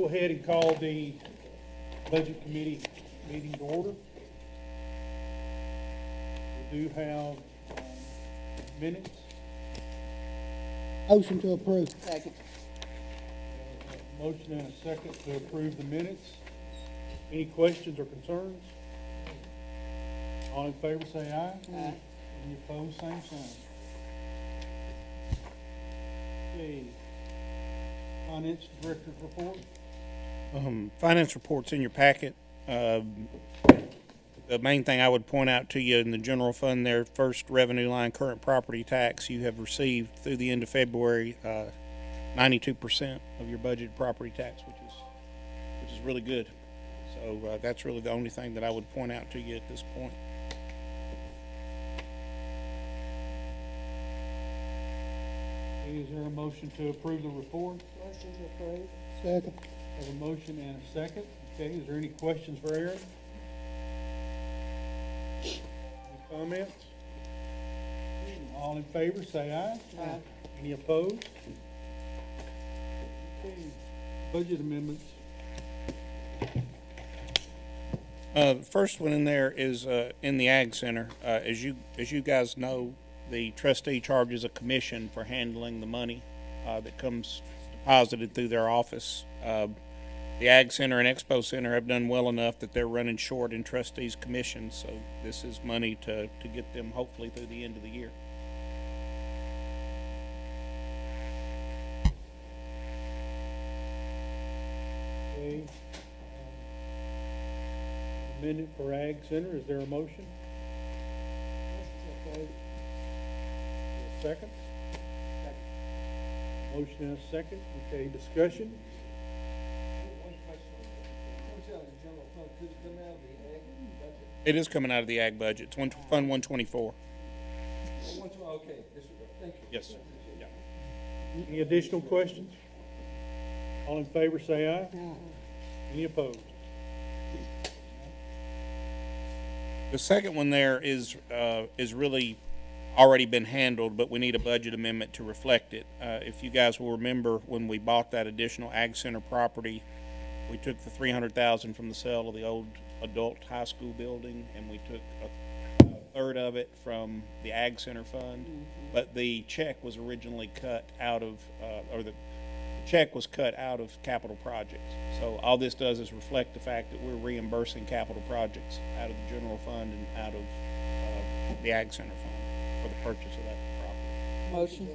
go ahead and call the Budget Committee meeting to order. We do have minutes. Motion to approve. Second. Motion and a second to approve the minutes. Any questions or concerns? All in favor say aye. Aye. Any opposed, same sign. Okay. Finance Director's report. Finance report's in your packet. The main thing I would point out to you in the general fund there, first revenue line, current property tax, you have received through the end of February 92% of your budgeted property tax, which is really good. So that's really the only thing that I would point out to you at this point. Is there a motion to approve the report? Motion to approve. Second. Have a motion and a second. Okay, is there any questions for Aaron? Any comments? All in favor, say aye. Aye. Any opposed? Okay, budget amendments. First one in there is in the Ag Center. As you guys know, the trustee charges a commission for handling the money that comes deposited through their office. The Ag Center and Expo Center have done well enough that they're running short in trustees' commissions, so this is money to get them hopefully through the end of the year. Okay. Amendment for Ag Center, is there a motion? Motion to approve. Second? Motion and a second. Okay, discussion? It is coming out of the Ag budget. It's Fund 124. Okay, thank you. Yes. Yeah. Any additional questions? All in favor, say aye. Aye. Any opposed? The second one there is really already been handled, but we need a budget amendment to reflect it. If you guys will remember, when we bought that additional Ag Center property, we took the $300,000 from the sale of the old adult high school building, and we took a third of it from the Ag Center fund. But the check was originally cut out of, the check was cut out of capital projects. So all this does is reflect the fact that we're reimbursing capital projects out of the general fund and out of the Ag Center fund for the purchase of that property. Motion.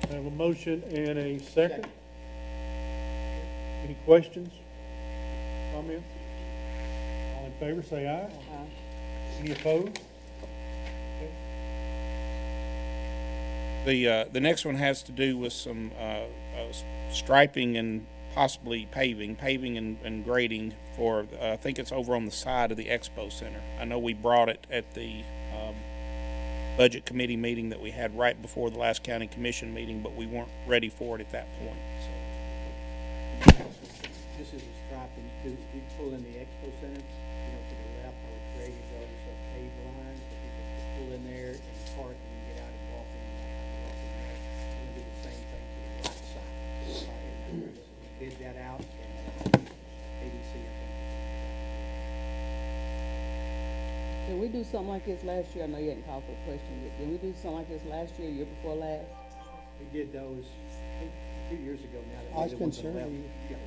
I have a motion and a second. Any questions? Comments? All in favor, say aye. Aye. Any opposed? The next one has to do with some striping and possibly paving and grading for, I think it's over on the side of the Expo Center. I know we brought it at the Budget Committee meeting that we had right before the last County Commission meeting, but we weren't ready for it at that point. So. This is a striping, because if you pull in the Expo Center, to the left, I would create those paved lines, for people to pull in there and park and then get out and walk in. We're gonna do the same thing to the right side. Right in there. So we bid that out, and ADC, I think. Did we do something like this last year? I know you hadn't called for a question yet. Did we do something like this last year, year before last? We did those, I think, a few years ago now. that Oh, we it's did been ones on the several left. years. Yeah.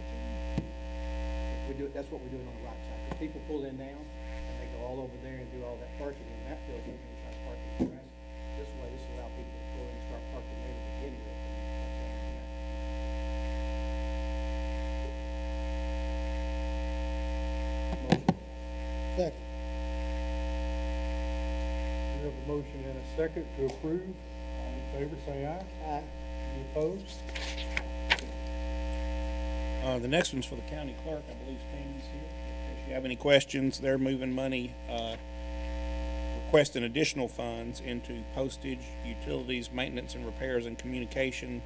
We do, that's what we're doing on the right side. The people pull in now, and they go all over there and do all that parking, and that feels like they start parking the rest. This way, this will allow people to pull in and start parking there to begin with. Motion. Second. We have a motion and a second to approve. All in favor, say aye. Aye. Any opposed? The next one's for the county clerk. I believe Tammy's here. If you have any questions, they're moving money, requesting additional funds into postage, utilities, maintenance and repairs, and communication.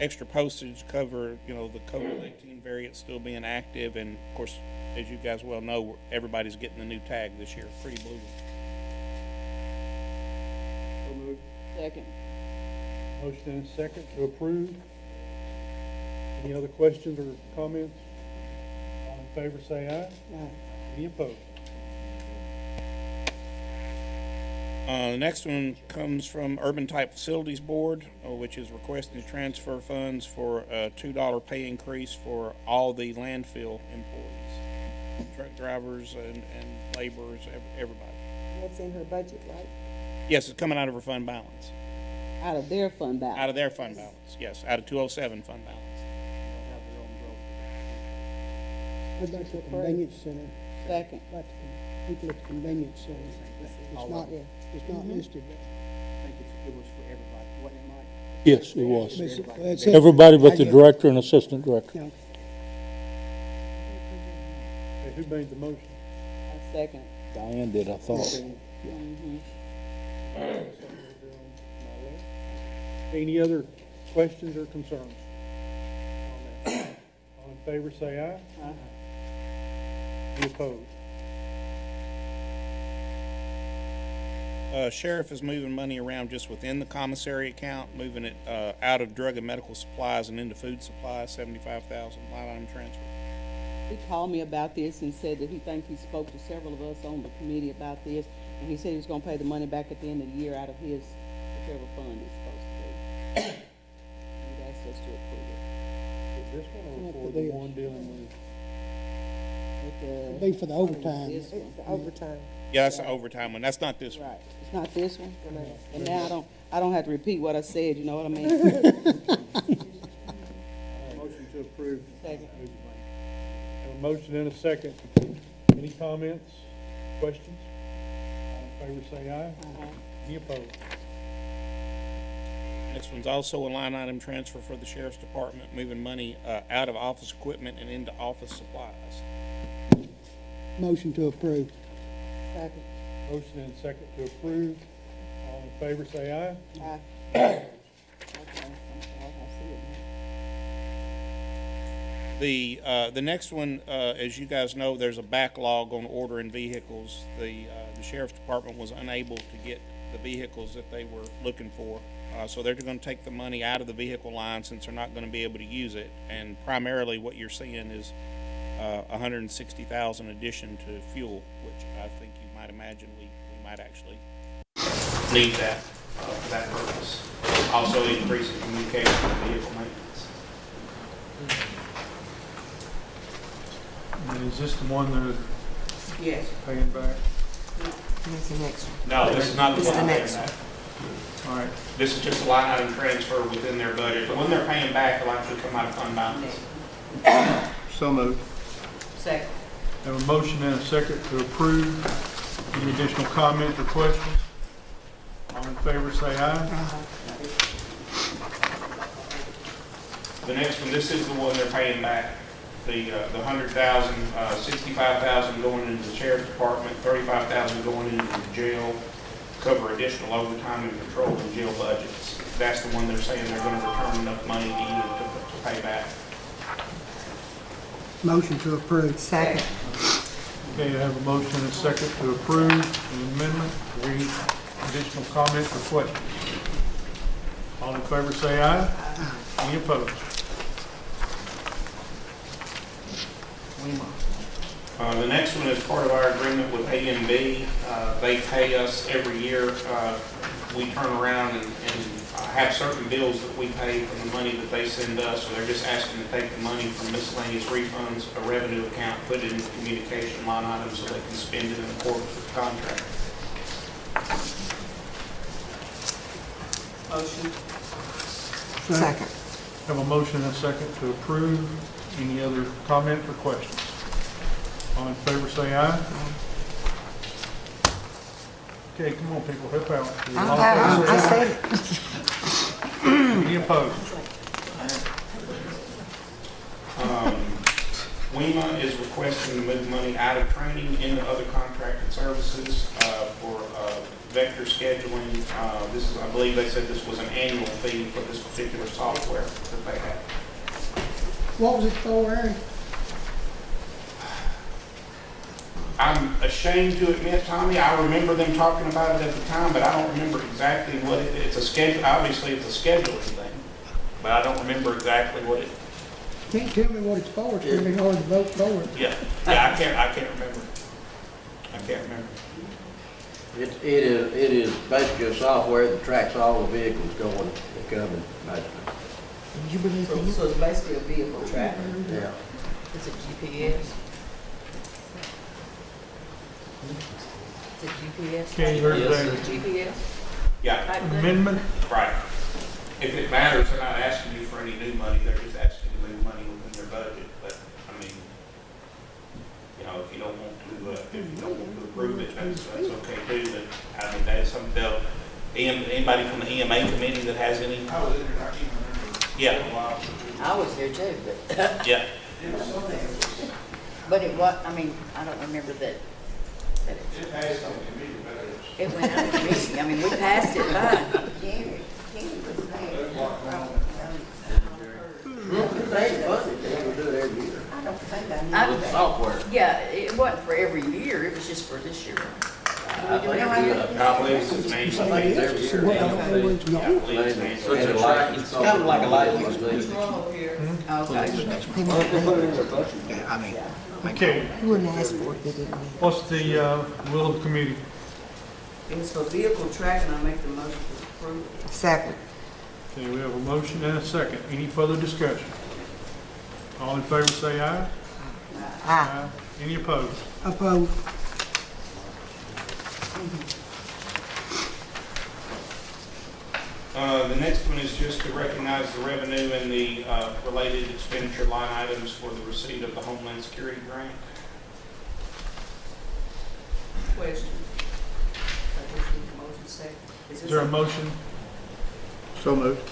Extra postage cover, the COVID-19 variant still being active, and of course, as you guys well know, everybody's getting the new tag this year. Pretty blue. So moved. Second. Motion and a second to approve. Any other questions or comments? All in favor, say aye. Aye. Any opposed? The next one comes from Urban Type Facilities Board, which is requesting to transfer funds for a $2 pay increase for all the landfill employees, truck drivers and laborers, everybody. That's in her budget, right? Yes, it's coming out of her fund balance. Out of their fund balance. Out of their fund balance, yes, out of 207 fund balance. What about the convenience center? Second. About the people at the convenience center? It's not listed there. I think it was for everybody, wasn't it, Mike? Yes, it was. Well, it said- Everybody but the I get- director and assistant director. Yeah. Okay, who made the motion? I second. Diane did, I thought. Any other questions or concerns? All in favor, say aye. Any opposed? Sheriff is moving money around just within the commissary account, moving it out of drug and medical supplies and into food supplies, 75,000 line item transfer. He called me about this and said that he thinks he spoke to several of us on the committee about this, and he said he was gonna pay the money back at the end of the year out of his, whichever fund it's supposed to be. He asked us to approve it. Is this one or Not for for the this. one dealing with? With It'd be for the overtime. This one. It's the overtime. Yeah, that's the overtime one. That's not this one. Right, it's not this one? And now I don't have to repeat what I said, you know what I mean? Motion to approve. Second. Have a motion and a second. Any comments, questions? All in favor, say aye. Any opposed? Next one's also a line item transfer for the sheriff's department, moving money out of office equipment and into office supplies. Motion to approve. Second. Motion and second to approve. All in favor, say aye. Aye. Okay, I'm sorry, I see it now. The next one, as you guys know, there's a backlog on ordering vehicles. The sheriff's department was unable to get the vehicles that they were looking for. So they're going to take the money out of the vehicle line since they're not going to be able to use it. And primarily what you're seeing is 160,000 addition to fuel, which I think you might imagine we might actually need that for that purpose. Also increasing communication with vehicle maintenance. And is this the one that Yes. paying back? That's the next one. No, this is not the This is one the paying next back. All right, This is just a line item transfer within their budget. The one they're paying back will actually come out of fund balance. so moved. Second. Have a motion and a second to approve. Any additional comments or questions? All in favor, say aye. The next one, this is the one they're paying back. The 100,000, 65,000 going into the sheriff's department, 35,000 going into the jail, cover additional overtime and control the jail budgets. That's the one they're saying they're going to return enough money to you to pay back. Motion to approve. Second. Okay, I have a motion and a second to approve the amendment. Any additional comments or questions? All in favor, say aye. Any opposed? The next one is part of our agreement with AMB. They pay us every year. We turn around and have certain bills that we pay from the money that they send us. So they're just asking to take the money from miscellaneous refunds, a revenue account, put it into communication line items so they can spend it in accordance with the contract. Motion. Second. Have a motion and a second to approve. Any other comments or questions? All in favor, say aye. Okay, come on, people, help out. All in favor, I say said it. aye. Any opposed? WEMA is requesting to move money out of training into other contracted services for vector scheduling. This is, I believe they said this was an annual fee for this particular software that they have. What was it for, Aaron? I'm ashamed to admit, Tommy, I remember them talking about it at the time, but I don't remember exactly what it's a schedule. Obviously, it's a scheduling thing, but I don't remember exactly what it Can't tell me what it's for, it's gonna be hard to vote for it. Yeah, I can't remember. I can't remember. It is basically a software that tracks all the vehicles going and coming, basically. Did you believe So, him? so it's basically a vehicle tracker. Yeah. It's a GPS. It's a GPS. Okay, there's Yes. a GPS Yeah, type thing. amendment. right. If it matters, they're not asking you for any new money, they're just asking to move money within their budget, but, I mean, you know, if you don't want to approve it, that's okay too, but, I mean, that is something they'll, anybody from the EMA committee that has any? I was in there, I can't remember. Yeah, I was there too, but, yeah. but it was, I mean, I don't remember that It passed on the committee, but it went out of committee. I mean, we passed it by. Gary was there. They funded, they would do it every year. I don't think I knew With that. software. Yeah, it wasn't for every year, it was just for this year. I think I believe it's main. somebody every year. Well, I always know. I believe it's main. So it's a tracking software. kind of like a license. Okay. Okay, He wouldn't ask for it, they didn't. what's the will of the committee? It's for vehicle tracking, I make the motion to approve. Second. Okay, we have a motion and a second. Any further discussion? All in favor say aye. Aye. Any opposed? Opposed. The next one is just to recognize the revenue and the related expenditure line items for the receipt of the Homeland Security grant. Question. I just need a motion second. Is there a motion? So moved.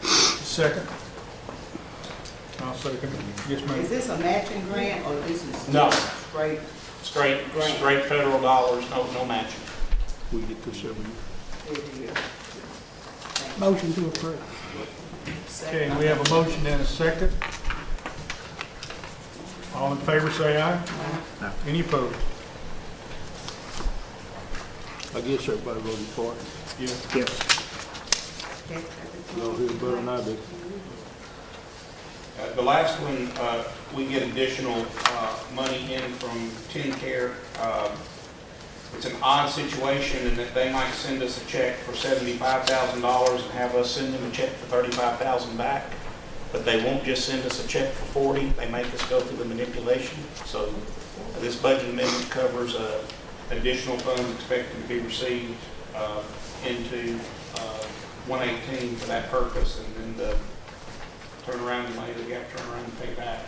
Second? I'll second it. Yes, Is ma'am. this a matching grant or this is? No. Straight? Straight federal dollars, no matching. We get this every year. Motion to approve. Okay, we have a motion and a second. All in favor say aye. Any opposed? I guess everybody voted for it. Yeah. Yes. Y'all hear better than I did. The last one, we get additional money in from TennCare. It's an odd situation in that they might send us a check for $75,000 and have us send them a check for $35,000 back. But they won't just send us a check for 40. They make us go through the manipulation. So this budget amendment covers additional funds expected to be received into 118 for that purpose, and then the turnaround money that we have to turn around and pay back.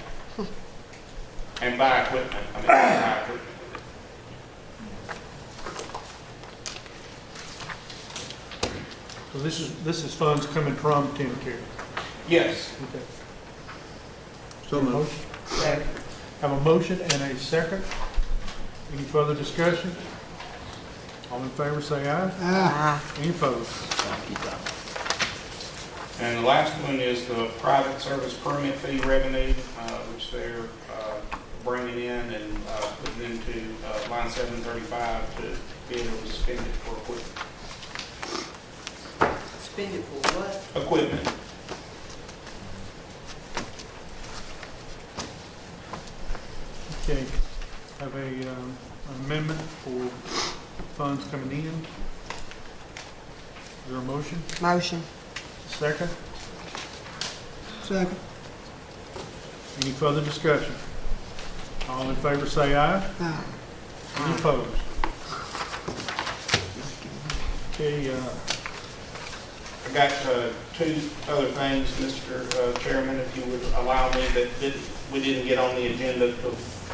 And buy equipment. I mean, buy equipment. So this is funds coming from TennCare. Yes. Okay. So moved. Second. Have a motion and a second. Any further discussion? All in favor say aye. Aye. Any opposed? And the last one is the private service permit fee revenue, which they're bringing in and putting into line 735 to be able to spend it for equipment. Spend it for what? Equipment. Okay, have a amendment for funds coming in. Is there a motion? Motion. Second? Second. Any further discussion? All in favor say aye. Aye. Any opposed? Okay, I got two other things, Mr. Chairman, if you would allow me, that we didn't get on the agenda.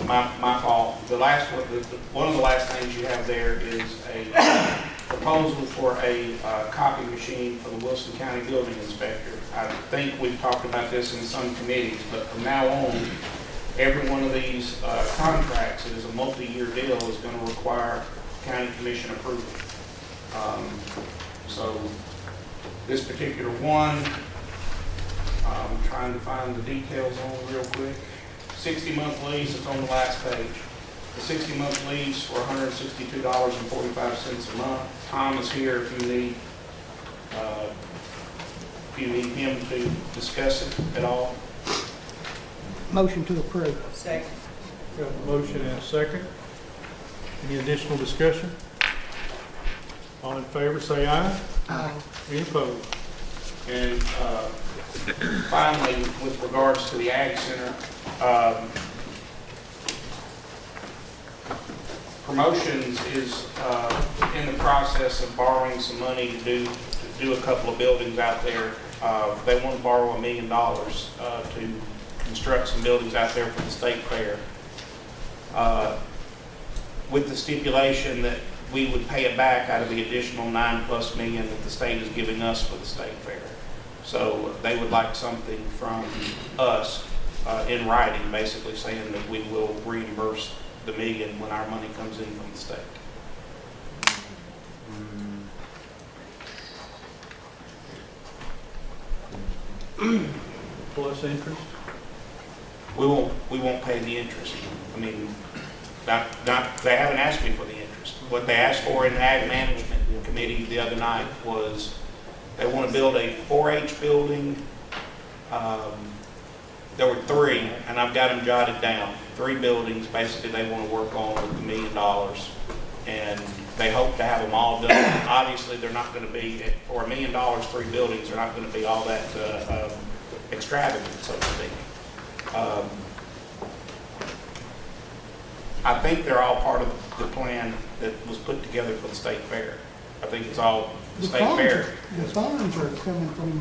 My fault. The last one, one of the last things you have there is a proposal for a copy machine for the Wilson County Building Inspector. I think we've talked about this in some committees, but from now on, every one of these contracts that is a multi-year deal is going to require county commission approval. So this particular one, I'm trying to find the details on real quick. 60-month lease, it's on the last page. The 60-month lease for $162.45 a month. Tom is here if you need him to discuss it at all. Motion to approve. Second. Got a motion and a second. Any additional discussion? All in favor, say aye. Aye. Any opposed? And finally, with regards to the Ag Center, Promotions is in the process of borrowing some money to do a couple of buildings out there. They want to borrow $1 million to construct some buildings out there for the state fair, with the stipulation that we would pay it back out of the additional $9+ million that the state is giving us for the state fair. So they would like something from us in writing, basically saying that we will reimburse the $1 million when our money comes in from the state. Plus interest? We won't pay the interest. I mean, they haven't asked me for the interest. What they asked for in the Ag Management Committee the other night was they want to build a 4-H building. There were 3, and I've got them jotted down. 3 buildings, basically, they want to work on with $1 million, and they hope to have them all done. Obviously, they're not going to be, for $1 million, 3 buildings are not going to be all that extravagant, so to speak. I think they're all part of the plan that was put together for the state fair. I think it's all the state fair. The funds are coming from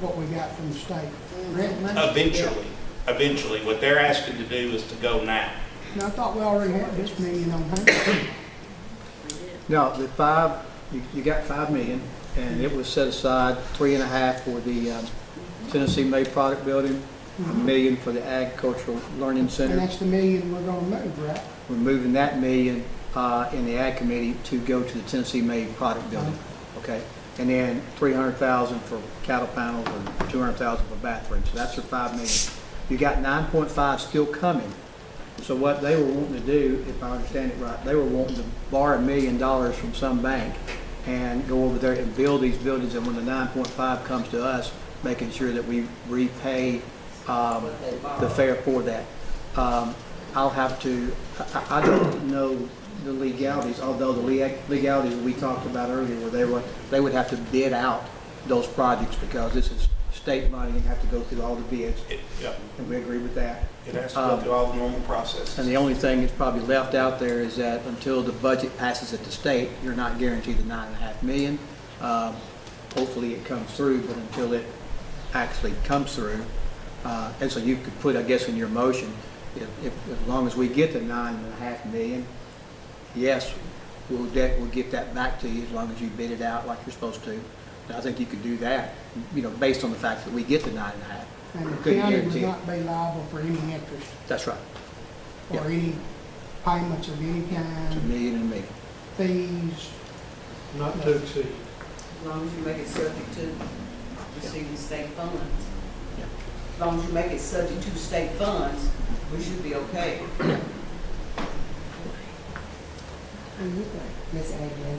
what we got from the state. Grant money? Eventually, what they're asking to do is to go now. No, I thought we already had this million on hand. No, the 5, you got 5 million, and it was set aside 3.5 for the Tennessee Made Product Building, $1 million for the Agricultural Learning And Center. that's the million we're gonna move, right? We're moving that $1 million in the Ag Committee to go to the Tennessee Made Product Building, okay? And then $300,000 for cattle panels and $200,000 for bathrooms. So that's your $5 million. You got 9.5 still coming. So what they were wanting to do, if I understand it right, they were wanting to borrow $1 million from some bank and go over there and build these buildings. And when the 9.5 comes to us, making sure that we repay the fair for that. I'll have to, I don't know the legalities, although the legalities we talked about earlier, where they would have to bid out those projects because this is state money and have to go through all the bids. Yep. And we agree with that. It has to go through all the normal processes. And the only thing that's probably left out there is that until the budget passes at the state, you're not guaranteed the $9.5 million. Hopefully it comes through, but until it actually comes through, and so you could put, I guess, in your motion, if as long as we get the $9.5 million, yes, we'll get that back to you as long as you bid it out like you're supposed to. And I think you could do that, you know, based on the fact that we get the 9.5. And the Couldn't county would guarantee it. not be liable for any interest That's right. or Yeah. any payments of any It's $1 kind, million and $1 million. fees. Not to exceed. As long as you make it subject to receiving state funds. Yeah. As long as you make it subject to state funds, we should be okay. Ms. Agnew.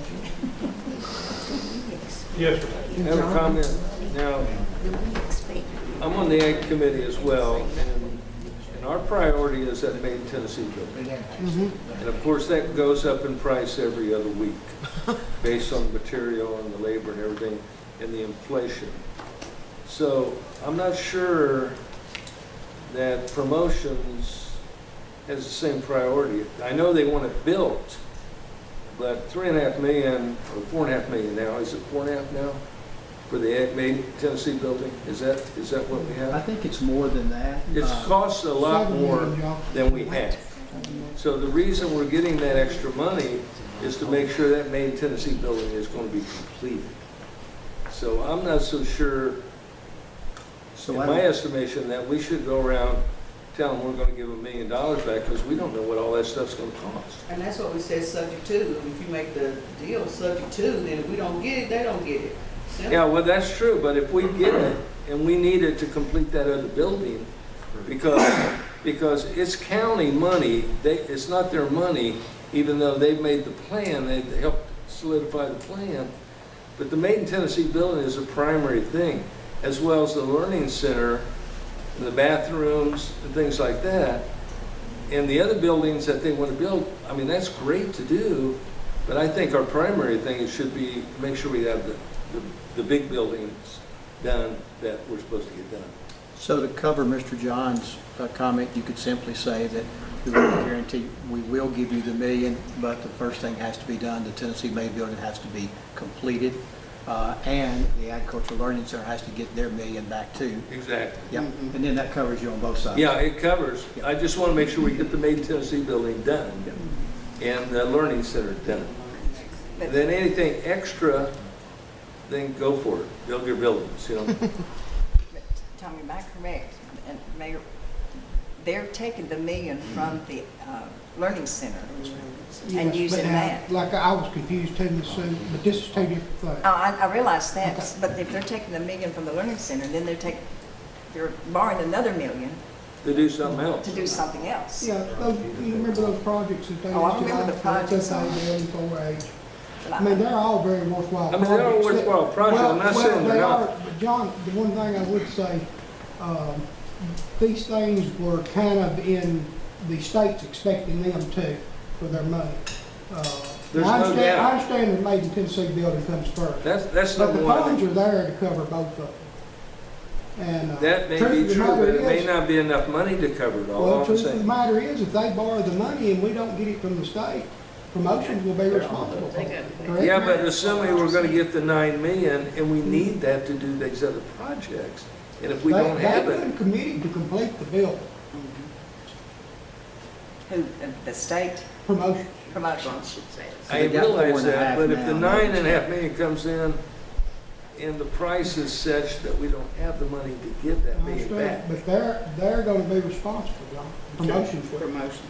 Yes, sir. I have a comment. Now, I'm on the Ag Committee as well, and our priority is that Made in Tennessee building. And of course, that goes up in price every other week, based on the material and the labor and everything, and the inflation. So I'm not sure that promotions has the same priority. I know they want it built, but $3.5 million or $4.5 million now, is it 4.5 now for the Ag Made Tennessee building? Is that what we I have? think it's more than that. It costs a lot $7 more million. than we have. So the reason we're getting that extra money is to make sure that Made in Tennessee building is going to be completed. So I'm not so sure, So in I my don't- estimation, that we should go around telling them we're going to give $1 million back because we don't know what all that stuff's going to cost. And that's what we said, subject to. If you make the deal subject to, then if we don't get it, they don't get it. Simple. Yeah, well, that's true, but if we get it and we need it to complete that other building, because it's county money, it's not their money, even though they've made the plan, they helped solidify the plan. But the Made in Tennessee building is a primary thing, as well as the Learning Center the bathrooms, and things like that. And the other buildings that they want to build, I mean, that's great to do, but I think our primary thing is should be make sure we have the big buildings done that we're supposed to get done. So to cover Mr. John's comment, you could simply say that we will guarantee, we will give you the $1 million, but the first thing has to be done, the Tennessee Made building has to be completed, and the Agricultural Learning Center has to get their $1 million back too. Exactly. Yep, and then that covers you on both sides. Yeah, it covers. I just want to make sure we get the Made in Tennessee building done and the Learning Center done. Then anything extra, then go for it. Build your buildings, you know. Tommy, am I correct? And Mayor, they're taking the $1 million from the Learning Center and Yes, using but now, that. like, I was confused too, Ms. Sue, but this is two different things. Oh, I realize that, Okay. but if they're taking the $1 million from the Learning Center, then they're borrowing another $1 million To do something to else. do something else. Yeah, those, you remember those projects that they. Oh, I remember the projects. Building 4H. But I mean, they're all very worthwhile I mean, they're all projects. worthwhile projects. I'm not Well, saying they're they not. are, but John, the one thing I would say, these things were kind of in, the state's expecting them to, for their money. There's I no understand, doubt. I understand the Made in Tennessee building comes first. That's But number the one. funds are there to cover both of them. And, That may truth of be the true, matter but it may is- not be enough money to cover it all. Well, All I'm truth of the saying. matter is, if they borrow the money and we don't get it from the state, promotions will be responsible for it. Correct? Yeah, but assuming we're going to get the 9 million and we need that to do these other projects, and if we don't have They've it, been committed to complete the building, Who, the state promotions. promotions? I they got realize 4.5 that, but if the now. 9.5 million comes in and the price is such that we don't have the money to give that I million understand, back. but they're gonna be responsible, John, promotions will. Promotions.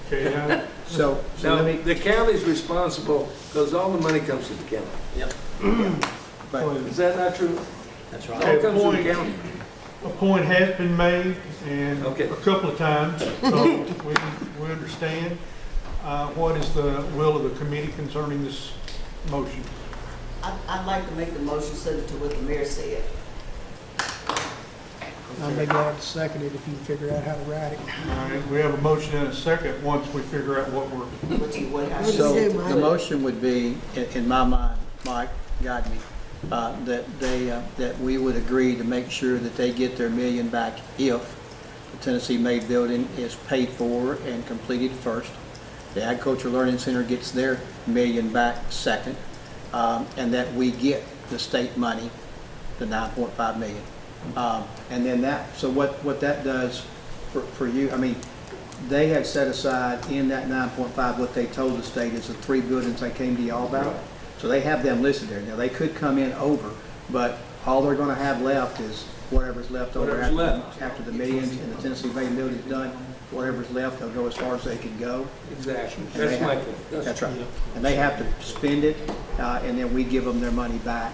Okay, now, So Now, let me, the county's responsible because all the money comes to the county. Yep, but Is that not true? that's It right. all Okay, comes to point. the county. a point has been made, and Okay. a couple of times, so we understand. What is the will of the committee concerning this motion? I'd like to make the motion subject to what the mayor said. I'll be glad to second it if you can figure out how to write it. All right, we have a motion and a second, once we figure out what we're, How So the motion would be, in my mind, Mike, guide me, that we would agree to make sure that they get their $1 million back if the Tennessee Made building is paid for and completed first. The Agricultural Learning Center gets their $1 million back second, and that we get the state money, the $9.5 million. And then so what that does for you, I mean, they have set aside in that 9.5, what they told the state is the 3 buildings they came to y'all about. So they have them listed there. Now, they could come in over, but all they're gonna have left is whatever's left over Whatever's left. after the millions and the Tennessee Made building is done. Whatever's left, they'll go as far as they can go. Exactly. And they That's my have- point. That's right. And they have to spend it, and then we give them their money back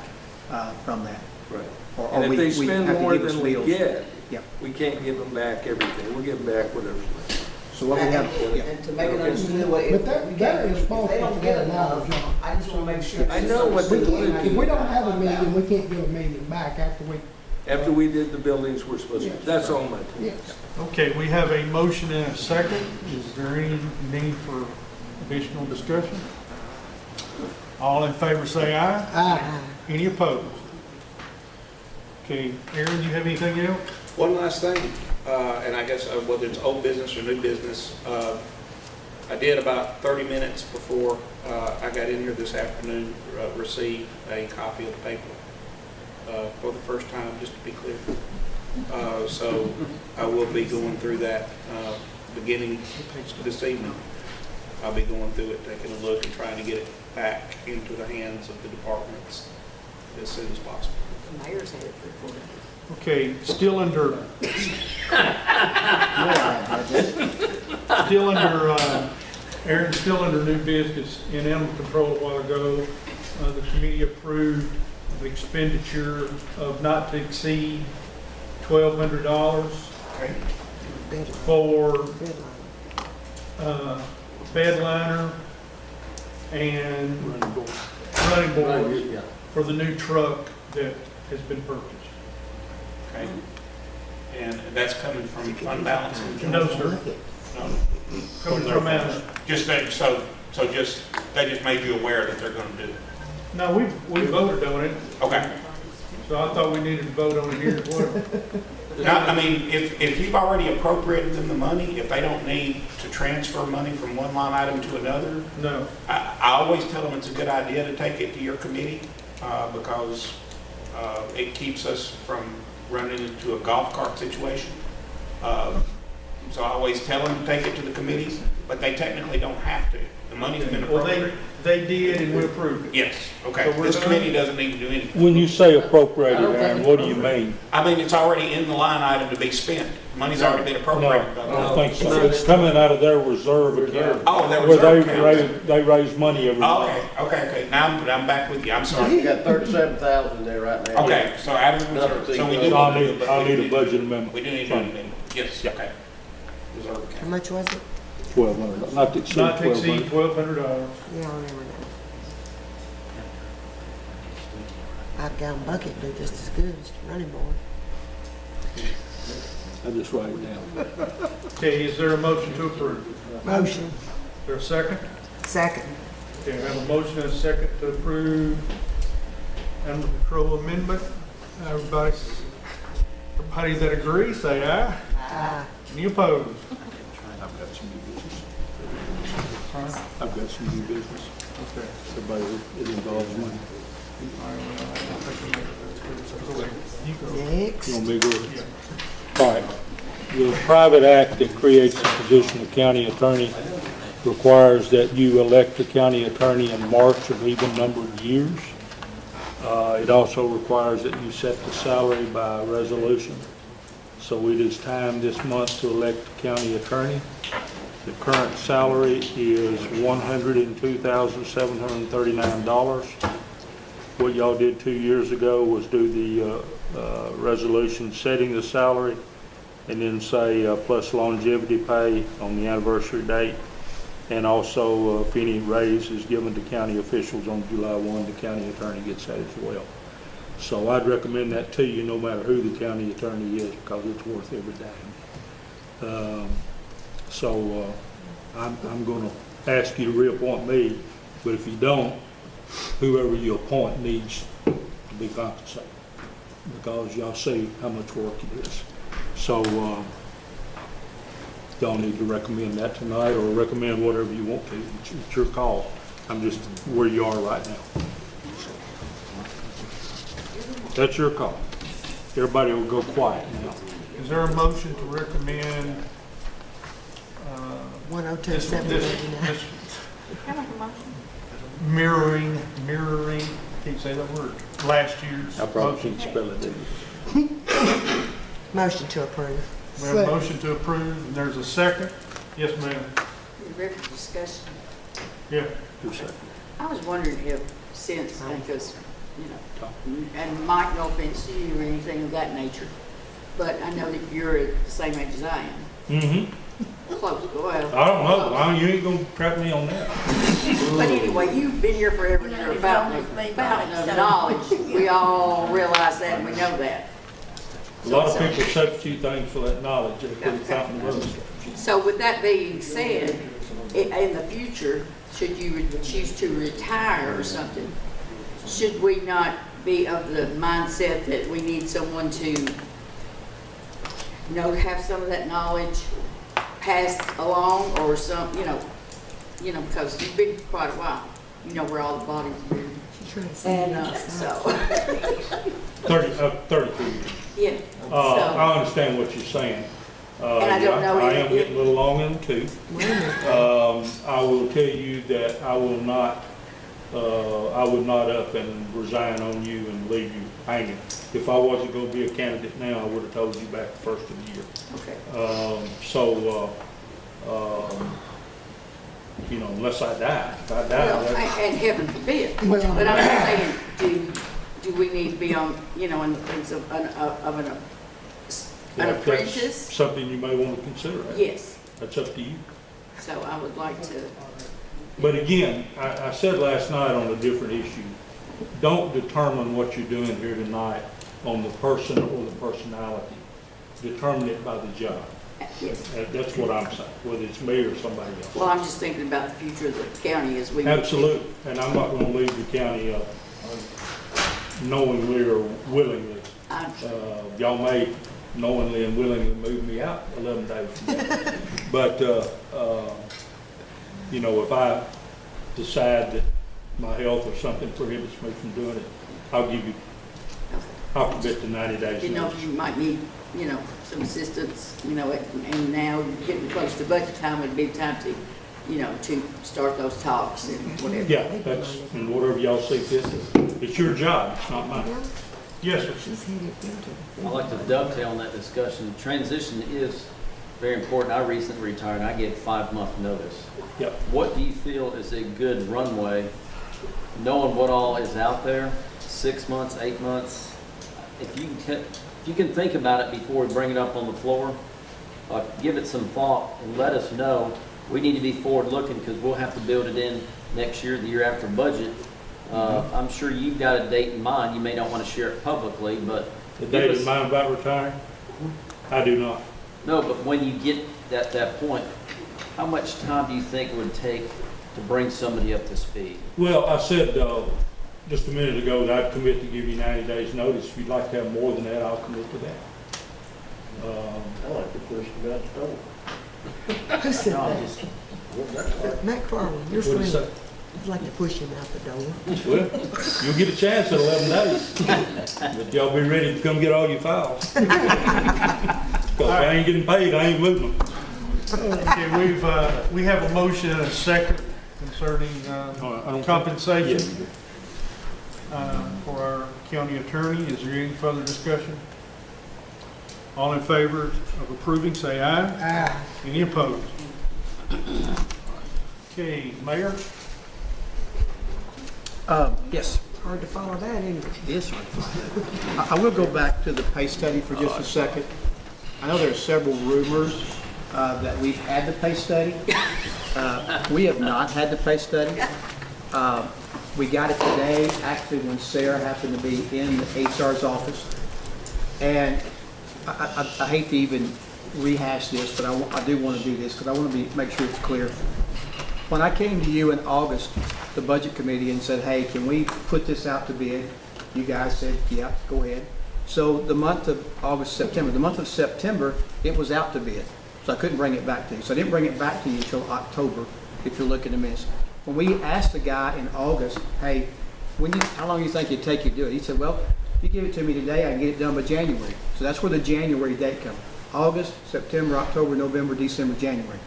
from that. Right. Or And if we they have spend to more give us than we meals. get, Yeah. we can't give them back everything. We'll give them back whatever's left. So what we have, yeah. And to make it understood, what, if But we they're can't, if responsible they don't for get that now, enough, John. I just wanna make sure. I know what We they can't, wanna if do we don't have $1 million, we can't give $1 million back after we, After we did the buildings we're supposed to. Yes. That's all my point. yes. okay, we have a motion and a second. Is there any need for additional discussion? All in favor say aye. Aye. Any opposed? Okay, Aaron, do you have anything else? One last thing, and I guess whether it's old business or new business, I did about 30 minutes before I got in here this afternoon, receive a copy of the paper for the first time, just to be clear. So I will be going through that beginning this evening. I'll be going through it, taking a look and trying to get it back into the hands of the departments as soon as possible. The mayor's had it for 4 days. Okay, still under, Aaron, still under new business. In animal control a while ago, the committee approved an expenditure of not to exceed $1,200 for bed liner and running boards Yeah. for the new truck that has been purchased. Okay? And That's coming from fund balance? No, sir. No. Coming from us. Just that, so just, they just made you aware that they're gonna do it? No, we voted on it, Okay. so I thought we needed to vote on it here as well. Now, I mean, if you've already appropriated them the money, if they don't need to transfer money from one line item to another, No. I always tell them it's a good idea to take it to your committee, because it keeps us from running into a golf cart situation. So I always tell them to take it to the committees, but they technically don't have to. The money's been Well, appropriated. they did and we approved it. Yes, okay. So we're This done? committee doesn't need to do anything. When you say appropriated, Aaron, what do you mean? I mean, it's already in the line item to be spent. Money's already been No, appropriated. by I the- don't think so. It's coming out of their reserve account. Oh, that Where reserve account. they raise money every Oh, month. okay. Now I'm back with you. I'm You sorry. got 37,000 there right now. Okay, so out of the reserve. So we do. So need to I'll do- need a budget amendment. We do need to do an amendment. Yes, okay. Reserve How account. much was it? $1,200, not to exceed Not to exceed $1,200. $1,200. Yeah, I remember that. 5-gallon bucket do just as good as the running board. I just write it down. Okay, is there a motion to approve? Motion. Is there a second? Second. Okay, I have a motion and a second to approve animal control amendment. Everybody that agrees, say aye. Aye. Any opposed? I've got some new business. I've got some new business. Okay. Everybody, it involves money. Next. You want me to go? All right. The private act that creates the position of county attorney requires that you elect the county attorney in March of even numbered years. It also requires that you set the salary by resolution. So it is time this month to elect the county attorney. The current salary is $102,739. What y'all did 2 years ago was do the resolution setting the salary and then say plus longevity pay on the anniversary date. And also if any raise is given to county officials on July 1, the county attorney gets that as well. So I'd recommend that to you no matter who the county attorney is because it's worth every dime. I'm going to ask you to reappoint me, but if you don't, whoever you appoint needs to be compensated because y'all see how much work it is. So y'all need to recommend that tonight or recommend whatever you want to. It's your call. I'm just where you are right now. So, that's your call. Everybody will go quiet now. Is there a motion to recommend 102,789. mirroring, can't say that word, last year's I probably motion? can't spell it, do you? Motion to approve. We have a motion to approve, and there's a second. Yes, ma'am. Ready for discussion? Yeah. Two seconds. I was wondering if, since, because, and Mike, no offense to you or anything of that nature, but I know that you're the same age as I am. Mm-hmm. Close, well. I don't know. You ain't gonna trap me on that. But anyway, you've been here forever, you're a fountain of knowledge. We all realize that, and we know that. A lot of people substitute things for that knowledge. They put it out in the road. So with that being said, in the future, should you choose to retire or something, should we not be of the mindset that we need someone to have some of that knowledge passed along or some, because you've been for quite a while, where all the bodies are. And so, 32 years. yeah. I understand what you're saying. And I don't know I if- am getting a little long in the tooth. I will tell you that I would not up and resign on you and leave you hanging. If I wasn't gonna be a candidate now, I would have told you back the first of the year. Okay. Unless I die. If I die, Well, that's- and heaven forbid, but I'm just saying, do we need to be on, in some, an that's apprentice? something you may want to consider. Yes, That's up to you. so I would like to, But again, I said last night on a different issue, don't determine what you're doing here tonight on the person or the personality. determine it by the job. Yes. That's what I'm saying, whether it's me or somebody else. Well, I'm just thinking about the future of the county as we. Absolutely, and I'm not gonna leave the county knowingly or willingly. Y'all may knowingly and willingly move me out 11 days from now. But, you know, if I decide that my health or something prohibits me from doing it, I'll commit to 90 days. You know, if you might need, you know, some assistance, you know, and now getting close to budget time would be time to, you know, to start those talks and whatever. Yeah, that's, and whatever y'all see fit. It's your job, it's not mine. Yes, sir. She's headed into I'd like to dovetail on that discussion. Transition is very important. I recently retired, and I get 5-month notice. Yep. What do you feel is a good runway, knowing what all is out there, 6 months, 8 months? If you can think about it before we bring it up on the floor, give it some thought and let us know. We need to be forward-looking because we'll have to build it in next year, the year after budget. I'm sure you've got a date in mind. You may not want to share it publicly, but... The date in mind about retiring? I do not. No, but when you get at that point, how much time do you think it would take to bring somebody up to speed? Well, I said just a minute ago that I'd commit to give you 90 days notice. If you'd like to have more than that, I'll commit to that. I like to push the guy door. Who said that? McFarland, your What'd you friend. say? I'd like to push him out the door. Well, you'll get a chance in 11 days. But y'all be ready to come get all your files. Because if I ain't getting paid, I ain't moving them. Okay, we have a motion and a second concerning compensation for our county attorney. Is there any further discussion? All in favor of approving, say aye. Aye. Any opposed? Okay, Mayor? Yes. Hard to follow that, isn't it? Yes, sir. I will go back to the pay study for just a second. I know there are several rumors that we've had the pay study. We have not had the pay study. We got it today, actually, when Sarah happened to be in the HR's office. And I hate to even rehash this, but I do want to do this because I want to make sure it's clear. When I came to you in August, the budget committee, and said, hey, can we put this out to bid? You guys said, yeah, go ahead. So the month of September, it was out to bid. So I couldn't bring it back to you. So I didn't bring it back to you until October, if you're looking at this. When we asked the guy in August, hey, how long do you think it'd take you to do it? He said, well, if you give it to me today, I can get it done by January. So that's where the January date comes. August, September, October, November, December, January.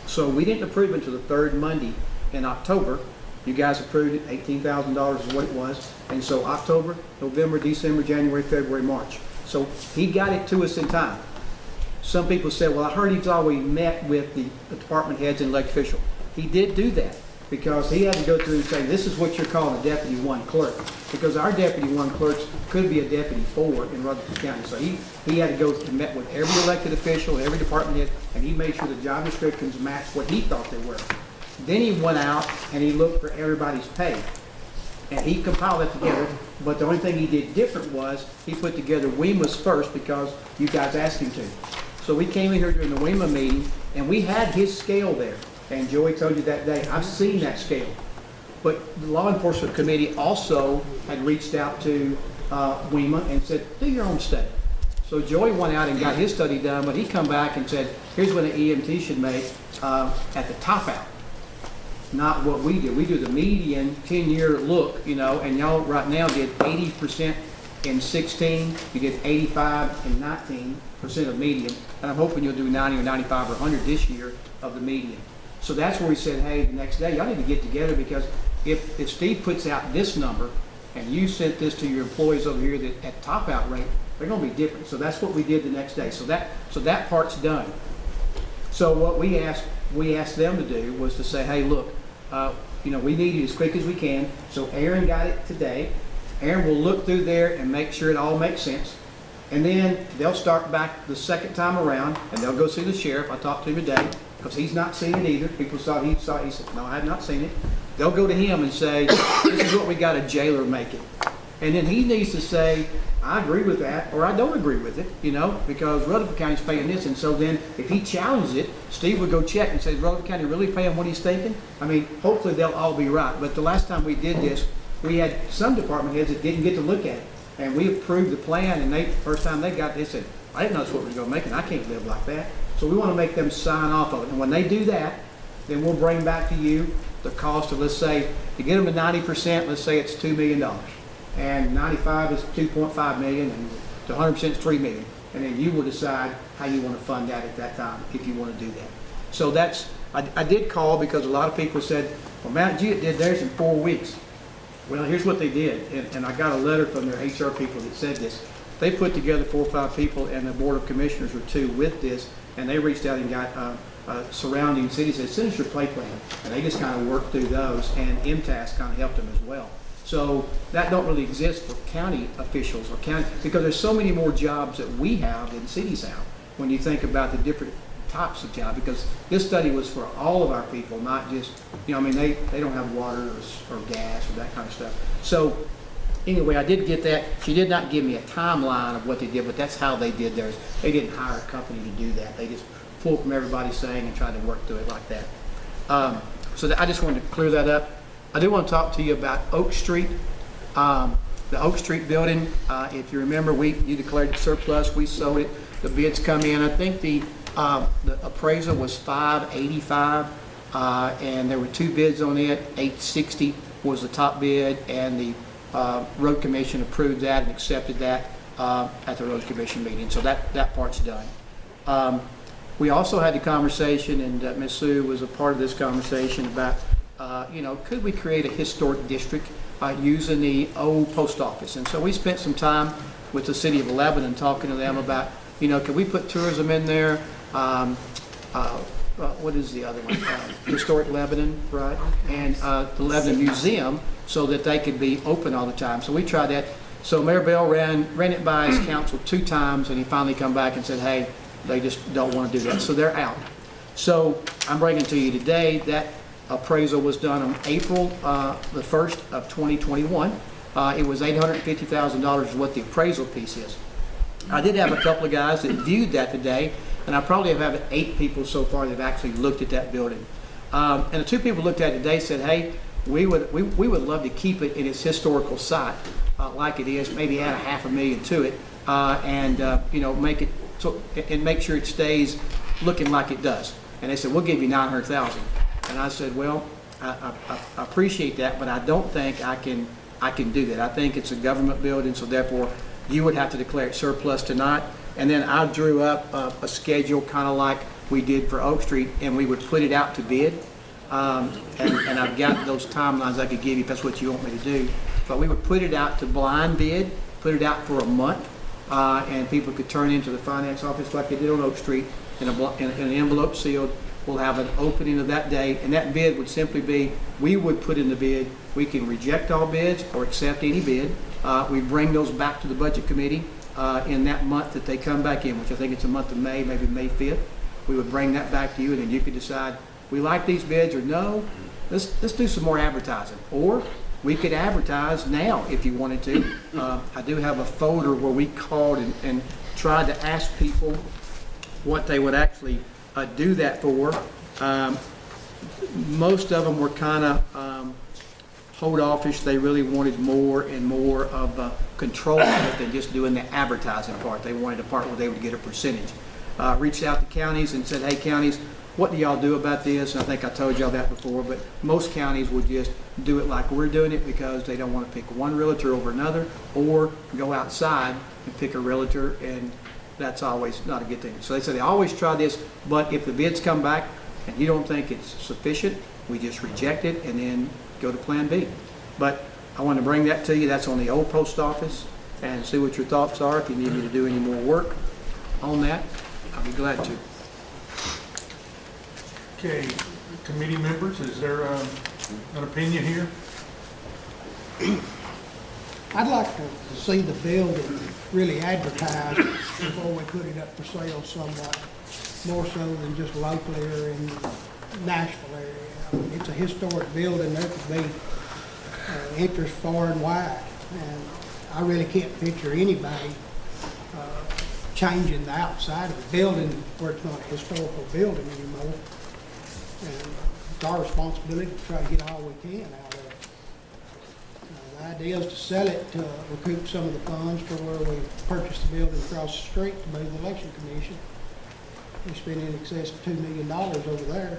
So we didn't approve until the third Monday in October. You guys approved it, $18,000 is what it was. And so October, November, December, January, February, March. So he got it to us in time. Some people said, well, I heard he's always met with the department heads and elected officials. He did do that because he had to go through and say, this is what you're calling a Deputy 1 clerk. Because our Deputy 1 clerks could be a Deputy 4 in Rutherford County. So he had to go and met with every elected official, every department head, and he made sure the job descriptions matched what he thought they were. Then he went out and he looked for everybody's pay. And he compiled that together, but the only thing he did different was he put together WEMA's first because you guys asked him to. So we came in here during the WEMA meeting and we had his scale there. And Joey told you that day, I've seen that scale. But the law enforcement committee also had reached out to WEMA and said, do your own study. So Joey went out and got his study done, but he come back and said, here's what an EMT should make at the top out. Not what we do. We do the median 10-year look, you know, and y'all right now did 80% in 16, you did 85 and 19% of median, and I'm hoping you'll do 90 or 95 or 100 this year of the median. So that's where we said, hey, the next day, y'all need to get together because if Steve puts out this number and you sent this to your employees over here that at top out rate, they're going to be different. So that's what we did the next day. So that part's done. So what we asked them to do was to say, hey, look, you know, we need it as quick as we can. So Aaron got it today. Aaron will look through there and make sure it all makes sense. And then they'll start back the second time around and they'll go see the sheriff. I talked to him today because he's not seen it either. People saw he said, no, I have not seen it. They'll go to him and say, this is what we got a jailer make it. And then he needs to say, I agree with that, or I don't agree with it, you know, because Rutherford County's paying this. And so then if he challenges it, Steve would go check and say, is Rutherford County really paying what he's thinking? I mean, hopefully they'll all be right. But the last time we did this, we had some department heads that didn't get to look at it. And we approved the plan, and first time they got it, they said, I didn't know that's what we were going to make, and I can't live like that. So we want to make them sign off on it. And when they do that, then we'll bring back to you the cost of, let's say, to get them to 90%, let's say it's $2 million. And 95 is 2.5 million, and to 100% is 3 million. And then you will decide how you want to fund that at that time, if you want to do that. So that's, I did call because a lot of people said, well, Mount Jewett did theirs in 4 weeks. Well, here's what they did, and I got a letter from their HR people that said this. They put together 4 or 5 people, and the Board of Commissioners were 2 with this, and they reached out and got surrounding cities and said, send us your play plan. And they just kind of worked through those, and MTAS kind of helped them as well. So that don't really exist for county officials or county, because there's so many more jobs that we have than cities have when you think about the different types of jobs, because this study was for all of our people, not just, you know, I mean, they don't have water or gas or that kind of stuff. So anyway, I did get that. She did not give me a timeline of what they did, but that's how they did theirs. They didn't hire a company to do that. They just pulled from everybody's saying and tried to work through it like that. So I just wanted to clear that up. I do want to talk to you about Oak Street. The Oak Street building, if you remember, you declared it surplus. We sold it. The bids come in. I think the appraisal was $585, and there were 2 bids on it. $860 was the top bid, and the road commission approved that and accepted that at the road commission meeting. So that part's done. We also had the conversation, and Ms. Sue was a part of this conversation about, you know, could we create a historic district using the old post office? And so we spent some time with the city of Lebanon talking to them about, you know, could we put tourism in there? What is the other one? Historic Lebanon, right? And the Lebanon Museum, so that they could be open all the time. So we tried that. So Mayor Bell ran it by his council 2 times, and he finally come back and said, hey, they just don't want to do that. So they're out. So I'm bringing to you today that appraisal was done on April the 1st of 2021. It was $850,000 is what the appraisal piece is. I did have a couple of guys that viewed that today, and I probably have had 8 people so far that have actually looked at that building. And the 2 people looked at it today said, hey, we would love to keep it in its historical site like it is, maybe add $500,000 to it, and you know, make it so, and make sure it stays looking like it does. And they said, we'll give you $900,000. And I said, well, I appreciate that, but I don't think I can do that. I think it's a government building, so therefore you would have to declare it surplus tonight. And then I drew up a schedule kind of like we did for Oak Street, and we would put it out to bid. And I've got those timelines I could give you if that's what you want me to do. But we would put it out to blind bid, put it out for a month, and people could turn into the finance office like they did on Oak Street in an envelope sealed. We'll have an opening of that day, and that bid would simply be, we would put in the bid, we can reject all bids or accept any bid. We bring those back to the budget committee in that month that they come back in, which I think it's the month of May, maybe May 5th. We would bring that back to you, and then you could decide, we like these bids, or no, let's do some more advertising. Or we could advertise now if you wanted to. I do have a folder where we called and tried to ask people what they would actually do that for. Most of them were kind of hold offish. They really wanted more and more of control of it than just doing the advertising part. They wanted a part where they would get a percentage. Reached out to counties and said, hey counties, what do y'all do about this? And I think I told y'all that before, but most counties would just do it like we're doing it because they don't want to pick one realtor over another, or go outside and pick a realtor, and that's always not a good thing. So they said they always try this, but if the bids come back and you don't think it's sufficient, we just reject it and then go to plan B. But I want to bring that to you. That's on the old post office, and see what your thoughts are. If you need me to do any more work on that, I'll be glad to. Okay, committee members, is there an opinion here? I'd like to see the building really advertised before we put it up for sale somewhat, more so than just locally or in Nashville area. I mean, it's a historic building. There could be interest far and wide. And I really can't picture anybody changing the outside of the building where it's not a historical building anymore. And it's our responsibility to try to get all we can out of it. The idea is to sell it to recoup some of the funds for where we purchased the building across the street to be the election commission. We spent in excess of $2 million over there.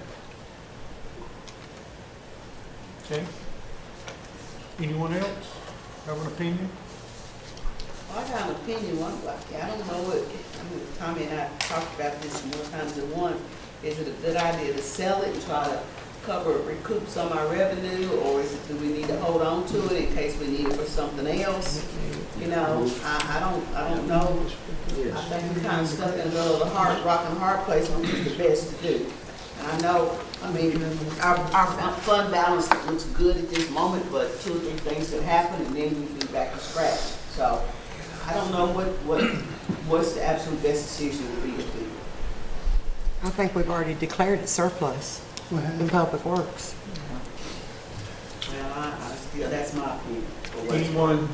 Okay. Anyone else have an opinion? I got an opinion, I don't know what, Tommy and I talked about this more times than one. Is it a good idea to sell it and try to recoup some of our revenue, or do we need to hold on to it in case we need it for something else? You know, I don't know. I think we're kind of stuck in the middle of the rock and hard place, which is the best to do. And I know, I mean, our fund balance looks good at this moment, but 2 or 3 things could happen and then we'd be back to scratch. So I don't know what's the absolute best decision would be to do. I think we've already declared it surplus in Public Works. Well, I still, that's my opinion. Anyone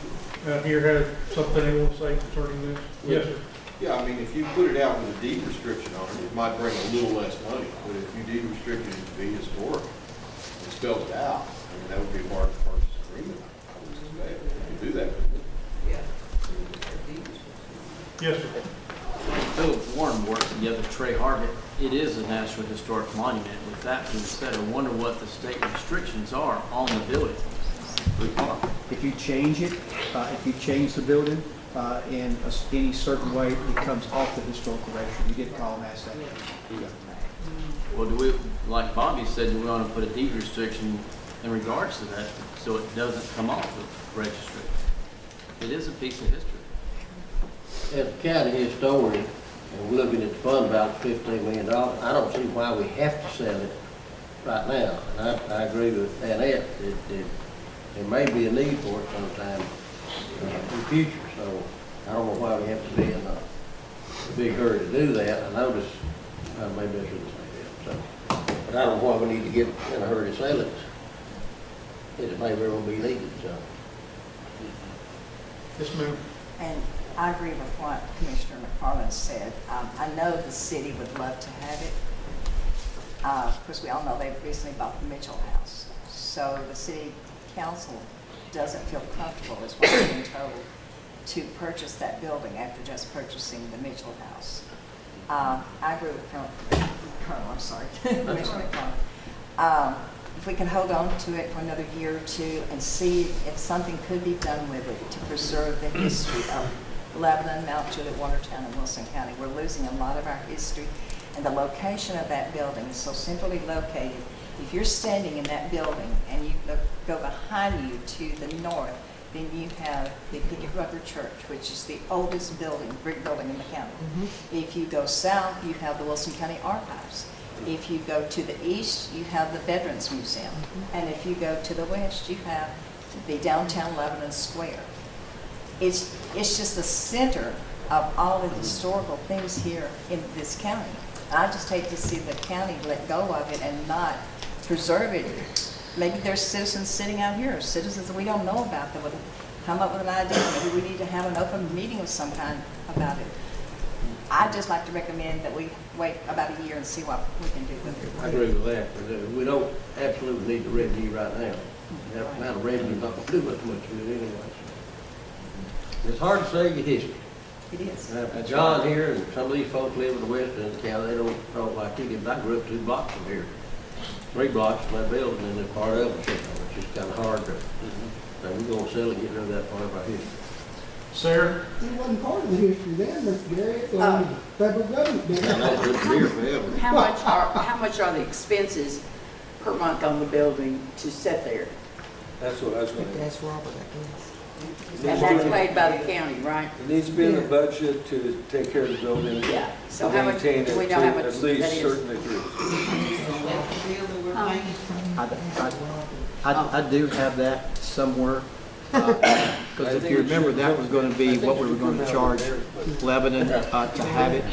out here have something they want to say concerning this? Yes, sir. Yeah, I mean, if you put it out with a deed restriction on it, it might bring a little less money, but if you deed restricted it to be historic and spelled it out, I mean, that would be part of the purchase agreement. I would suspect. You can do that, wouldn't you? Yeah. Yes, sir. Philip Warren worked together, Trey Harvett. It is a National Historic Monument. With that being said, I wonder what the state restrictions are on the building. If you change it, if you change the building in any certain way, it comes off the historical register. You did call and ask that. Well, do we, like Bobby said, do we want to put a deed restriction in regards to that so it doesn't come off the registry? It is a piece of history. As a county historian, and we're looking at the fund balance, $15 million, I don't see why we have to sell it right now. And I agree with Annette that there may be a need for it sometime in the future. So I don't know why we have to be in a big hurry to do that. I notice, maybe I shouldn't say that. So, but I don't know why we need to get in a hurry to sell it. It may very well be needed. So. Yes, ma'am. And I agree with what Commissioner McFarland said. I know the city would love to have it. Of course, we all know they recently bought the Mitchell House. So the city council doesn't feel comfortable, is what I'm being told, to purchase that building after just purchasing the Mitchell House. I agree with Colonel, I'm sorry, Commissioner McFarland. If we can hold on to it for another year or 2 and see if something could be done with it to preserve the history of Lebanon, Mount Juliet, Watertown, and Wilson County. We're losing a lot of our history, and the location of that building is so centrally located. If you're standing in that building and you go behind you to the north, then you have the Picket Rugger Church, which is the oldest building, brick building in the county. If you go south, you have the Wilson County Archives. If you go to the east, you have the Veterans Museum. And if you go to the west, you have the downtown Lebanon Square. It's just the center of all the historical things here in this county. I just hate to see the county let go of it and not preserve it. Maybe there's citizens sitting out here, citizens that we don't know about, that would come up with an idea. Maybe we need to have an open meeting of some kind about it. I'd just like to recommend that we wait about a year and see what we can do with it. I agree with that. We don't absolutely need the revenue right now. That amount of revenue is not going to do much with it anyway. It's hard to say your history. It is. John here and some of these folks live in the west end of the county, they don't talk like you did. I grew up 2 blocks from here. 3 blocks from that building, and they're part of it. It's just kind of hard to, so we're going to sell and get rid of that part of our history. Sarah? It wasn't part of the history then, Mr. Garrett, the federal government did. And that's been here forever. How much are the expenses per month on the building to sit there? That's what I was going to That's Robert, I guess. And that's paid by the county, right? It needs to be in the budget to take care of the building. Yeah. So to how much, maintain do we it know how to much at least that is? certain degree. I do have that somewhere. Because if you remember, that was going to be what we were going to charge Lebanon to have it.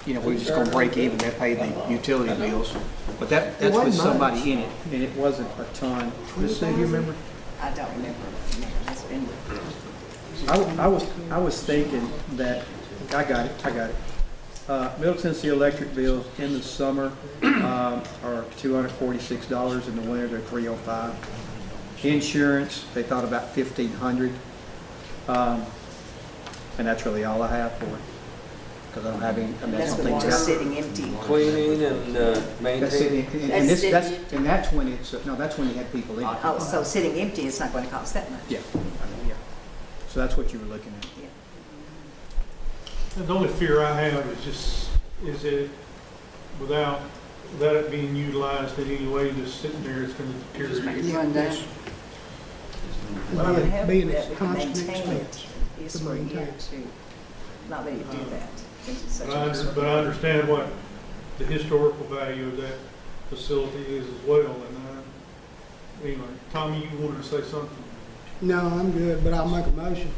We were just going to break even, they pay the utility bills. But that's with somebody in it, and it wasn't a ton. Just say, you remember? I don't remember. It's been I was thinking that, I got it. Middle Tennessee electric bills in the summer are $246, in the winter they're $305. Insurance, they thought about $1,500. And that's really all I have for it, because I don't have any, I mean, I That's don't the think one that's. sitting empty. Cleaning and That's it, maintaining. and this, That's that's when it's, no, that's when you had people in. Oh, so sitting empty, it's not going to cost that much. Yeah, I mean, yeah. So that's what you were looking at. And the only fear I have is that without it being utilized in any way, just sitting there, it's gonna deteriorate. Run down. Well, You it have being that a we constant maintain expense. it is to for a maintain. year to not let you do that. Since it's such a But I understand what the historical value of that facility is as well, and anyway, Tommy, you wanted to say something? No, I'm good, but I'll make a motion.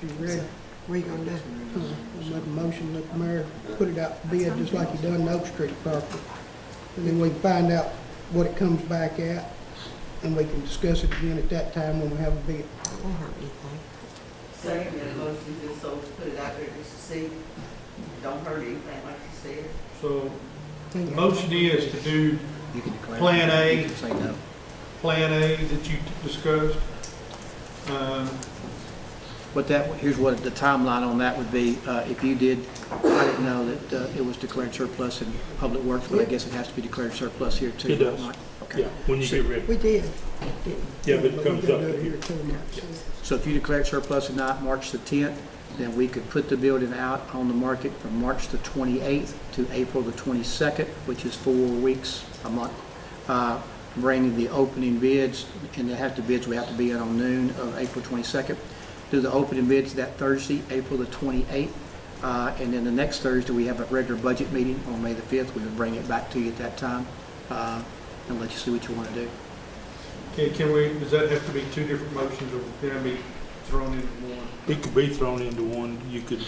If you're ready, What are you gonna do? I'll make a motion, let the mayor put it out for bid, just like he done the Oak Street property. And then we can find out what it comes back at, and we can discuss it again at that time when we have a bid. That won't hurt anything. Second, that motion, just so put it out there just to see, don't hurt anything, like you said. So, the motion is to do You can declare. Plan A. You can say no. Plan A that you discussed. Here's what the timeline on that would be. If you did, I didn't know that it was declared surplus in Public Works, but I guess it has to be declared surplus here too. It does. right? Okay. Yeah, when you get ready. We did. Yeah, but it comes We up gotta do it here. here too, Mark. So if you declare it surplus tonight, March the 10th, then we could put the building out on the market from March the 28th to April the 22nd, which is 4 weeks, a month. Bringing the opening bids, and the bids we have to be in on noon of April 22nd. Do the opening bids that Thursday, April the 28th. And then the next Thursday, we have a regular budget meeting on May the 5th. We would bring it back to you at that time and let you see what you want to do. Okay, does that have to be two different motions, or can it be thrown into one? It could be thrown into one. You could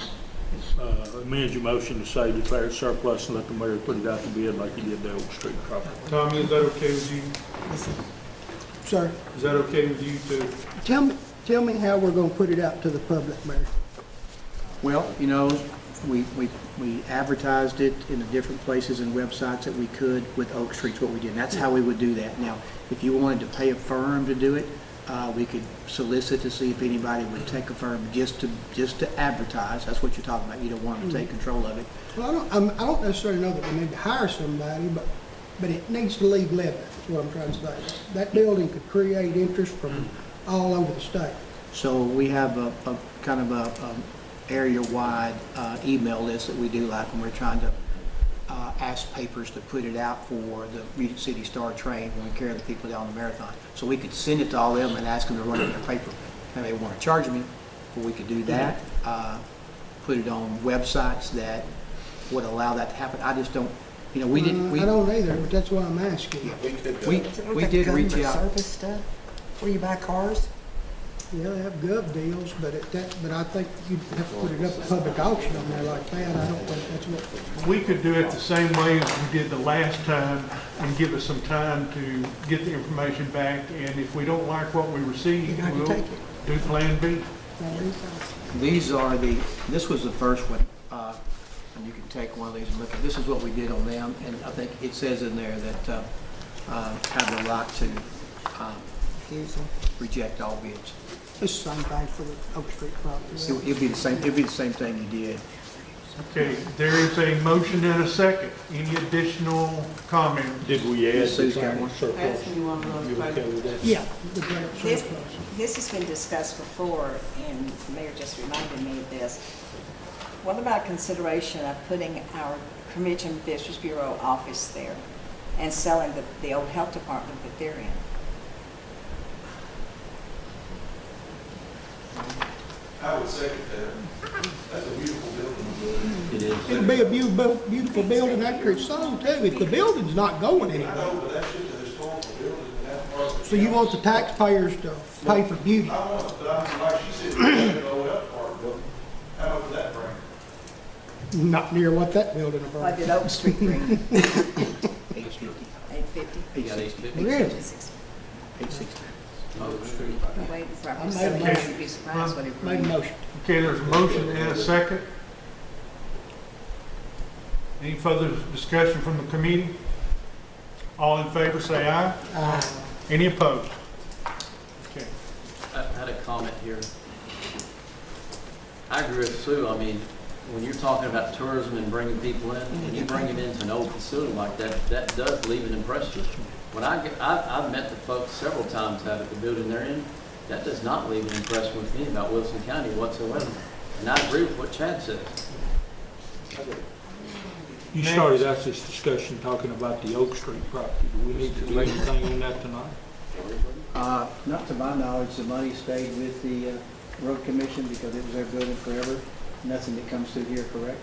amend your motion to say declare it surplus and let the mayor put it out to bid like you did the Oak Street property. Tommy, is that okay with you? Sir, Is that okay with you too? tell me how we're gonna put it out to the public, Mayor. Well, you know, we advertised it in the different places and websites that we could with Oak Street's what we did. And that's how we would do that. Now, if you wanted to pay a firm to do it, we could solicit to see if anybody would take a firm just to advertise. That's what you're talking about. You don't want them to take control of it. Well, I don't necessarily know that we need to hire somebody, but it needs to leave leverage, is what I'm trying to say. That building could create interest from all over the state. So we have a kind of a area-wide email list that we do, like when we're trying to ask papers to put it out for the Music City Star train when we carry the people down the marathon. So we could send it to all of them and ask them to run it in their paper. And they want to charge me, but we could do that. Put it on websites that would allow that to happen. I just don't, you know, we didn't. I don't either, but that's why I'm asking. We did reach out. Service stuff, where you buy cars? Yeah, they have gov deals, but I think you'd have to put it up at public auction on there like that. I don't think that's what. We could do it the same way as we did the last time and give us some time to get the information back. And if we don't like what we receive, You have to we'll take it. do Plan B. This was the first one, and you can take one of these and look at, this is what we did on them, and I think it says in there that have the right to reject all bids. It's the same thing for the Oak Street property. So it'd be the same thing you did. Okay, there is a motion and a second. Any additional comments? Did we add Sue's the got one. surplus? Asking one of You those okay with that? Yeah. the grant This, surplus. this has been discussed before, and the mayor just reminded me of this. What about consideration of putting our Convention Visitors Bureau office there and selling the old health department that they're in? I would second that. That's a beautiful building. It is. It'll be a beautiful building after it's sold too, if the building's not going I anywhere. know, but that's just a historical building, and that's part of the. So you want the taxpayers to pay for beauty? I want it, but I mean, like she said, the old health part building, how much would that bring? Not near what that building will What bring. did Oak Street bring? 850. 850? You got 850? Really? 860. 860. Waiting for I our made a somebody motion. to be surprised when it Made a motion. Okay, there's a motion and a second. Any further discussion from the committee? All in favor, say aye. Aye. Any opposed? Okay. I had a comment here. I agree with Sue. I mean, when you're talking about tourism and bringing people in, and you bring them into an old facility like that, that does leave an impression. When I've met the folks several times out at the building they're in, that does not leave an impression with me about Wilson County whatsoever. And I agree with what Chad says. You started out this discussion talking about the Oak Street property. Do we need to do anything on that tonight? Not to my knowledge, the money stayed with the road commission because it was their building forever. Nothing that comes through here, correct?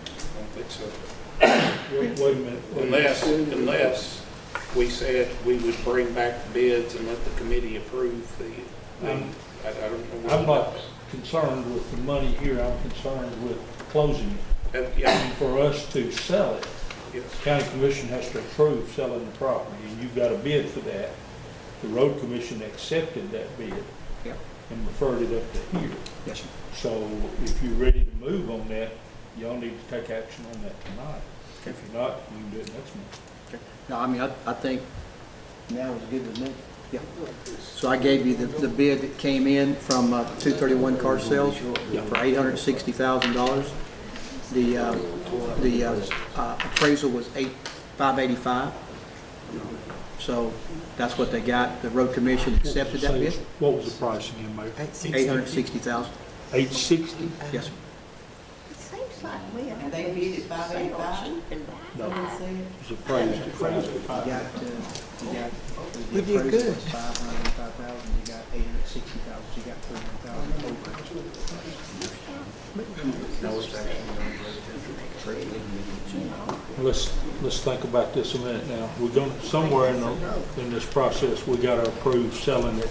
I don't think so. Wait a minute. Unless we said we would bring back the bids and let the committee approve the, I don't know. I'm not concerned with the money here, I'm concerned with closing it. Yeah, And for us to sell it, yes. the county commission has to approve selling the property, and you've got a bid for that. The road commission accepted that bid. Yep. And referred it up to here. Yes, sir. So if you're ready to move on that, y'all need to take action on that tonight. If you're not, you can do it next month. No, I mean, I think now is good as new. Yeah. So I gave you the bid that came in from 231 car sales for $860,000. The appraisal was $585. So that's what they got. The road commission accepted that bid. What was the price again, Mayor? $860,000. 860? Yes, sir. It seems like we have. And they bid it 585. No, What was it? it was appraised at 585. We did good. 585,000. You got 860,000. You got 300,000 over. Let's think about this a minute now. We're going, somewhere in this process, we gotta approve selling it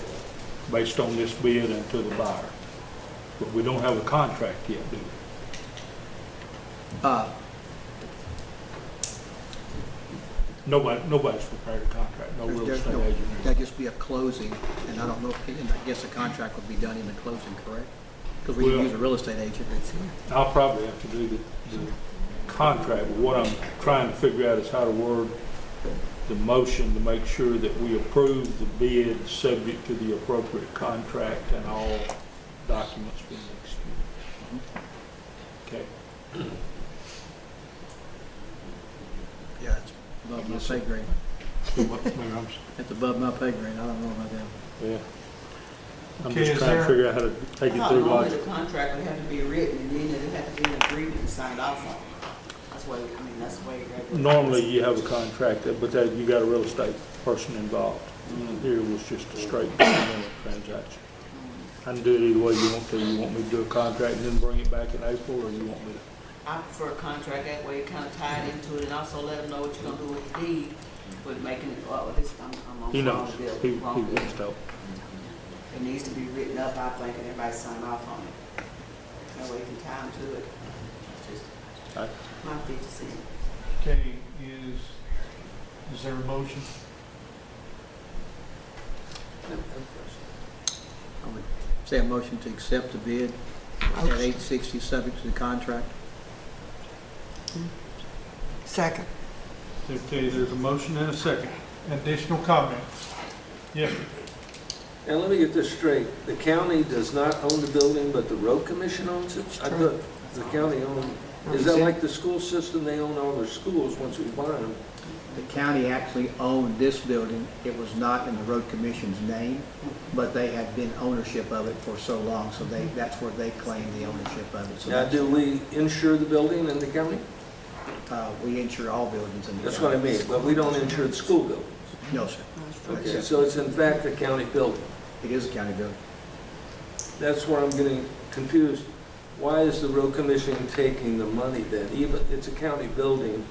based on this bid and to the buyer. But we don't have a contract yet, do we? Nobody's prepared a contract, no real estate agent. That'd just be a closing, and I don't know, and I guess a contract would be done in the closing, correct? Because we can use a real estate agent. I'll probably have to do the contract, but what I'm trying to figure out is how to word the motion to make sure that we approve the bid subject to the appropriate contract and all documents being executed. Okay. Yeah, it's above my pay grade. It's above my pay grade, I don't know about that. Yeah. I'm Okay, just is trying to there- figure out how to take it through Normally logic. the contract would have to be written, and then it had to be an agreement and signed off on. That's the way it regularly. Normally you have a contract, but that you got a real estate person involved. Here was just a straight transaction. I can do it either way you want to. You want me to do a contract and then bring it back in April, or you want me to? I prefer a contract that way, kind of tied into it, and also let them know what you're gonna do with the deed, with making it, I'm on. He knows. wrong bill, He wrong bill. wants to. It needs to be written up, I think, and everybody sign off on it. That way you can tie them to it. It's just Right. my 50 cents. Okay, is there a motion? I would say a motion to accept the bid at $860, subject to the contract. Second. Okay, there's a motion and a second. Additional comments? Yes, sir. And let me get this straight. The county does not own the building, but the road commission owns it? I thought the county owned, is that like the school system? They own all their schools once we buy them. The county actually owned this building. It was not in the road commission's name, but they had been ownership of it for so long, so that's where they claim the ownership of it. So Now, do we insure the building in the county? we insure all buildings in the That's county. what I mean, but we don't insure the school buildings. No, sir. Okay, so it's in fact a county building. It is a county building. That's where I'm getting confused. Why is the road commission taking the money then? Even, it's a county building,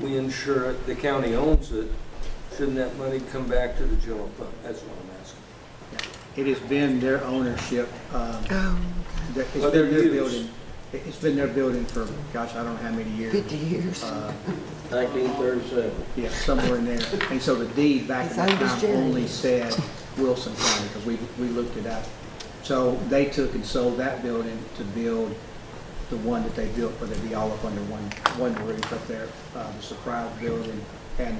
we insure it, the county owns it, shouldn't that money come back to the general fund? That's what I'm asking. It has been their ownership. It's Well, been their their use. building. It's been their building for, gosh, I don't know how many years. 50 years. 1937. Yeah, somewhere in there. And so the deed back in that It's old as time Jerry. only said Wilson County, because we looked it up. So they took and sold that building to build the one that they built, where they'd be all up under one roof up there, the Surprise building, and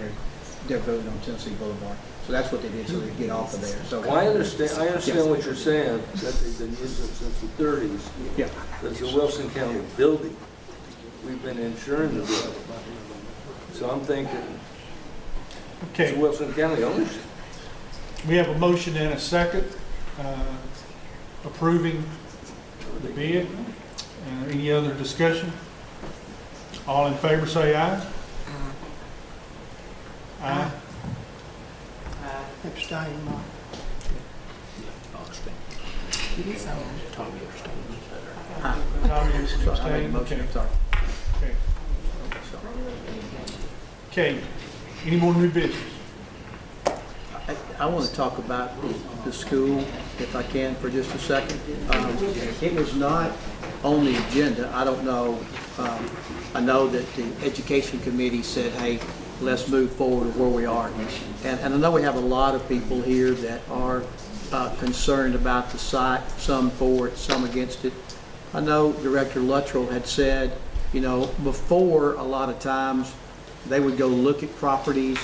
they're building on Tennessee Boulevard. So that's what they did, so they get off of there. So Well, I understand what you're saying, that they've been using it since the 30s. yeah, That's the Wilson County building. We've been insuring the building. So I'm thinking, it's Okay, Wilson County ownership. we have a motion and a second approving the bid. Any other discussion? All in favor say aye. Aye. Abstain, Mike. Tommy is so I made a abstaining. motion, Okay. sorry. Okay. Okay, any more new business? I want to talk about the school, if I can, for just a second. It was not on the agenda. I don't know. I know that the Education Committee said, hey, let's move forward with where we are. And I know we have a lot of people here that are concerned about the site, some for it, some against it. I know Director Luttrell had said, you know, before, a lot of times, they would go look at properties,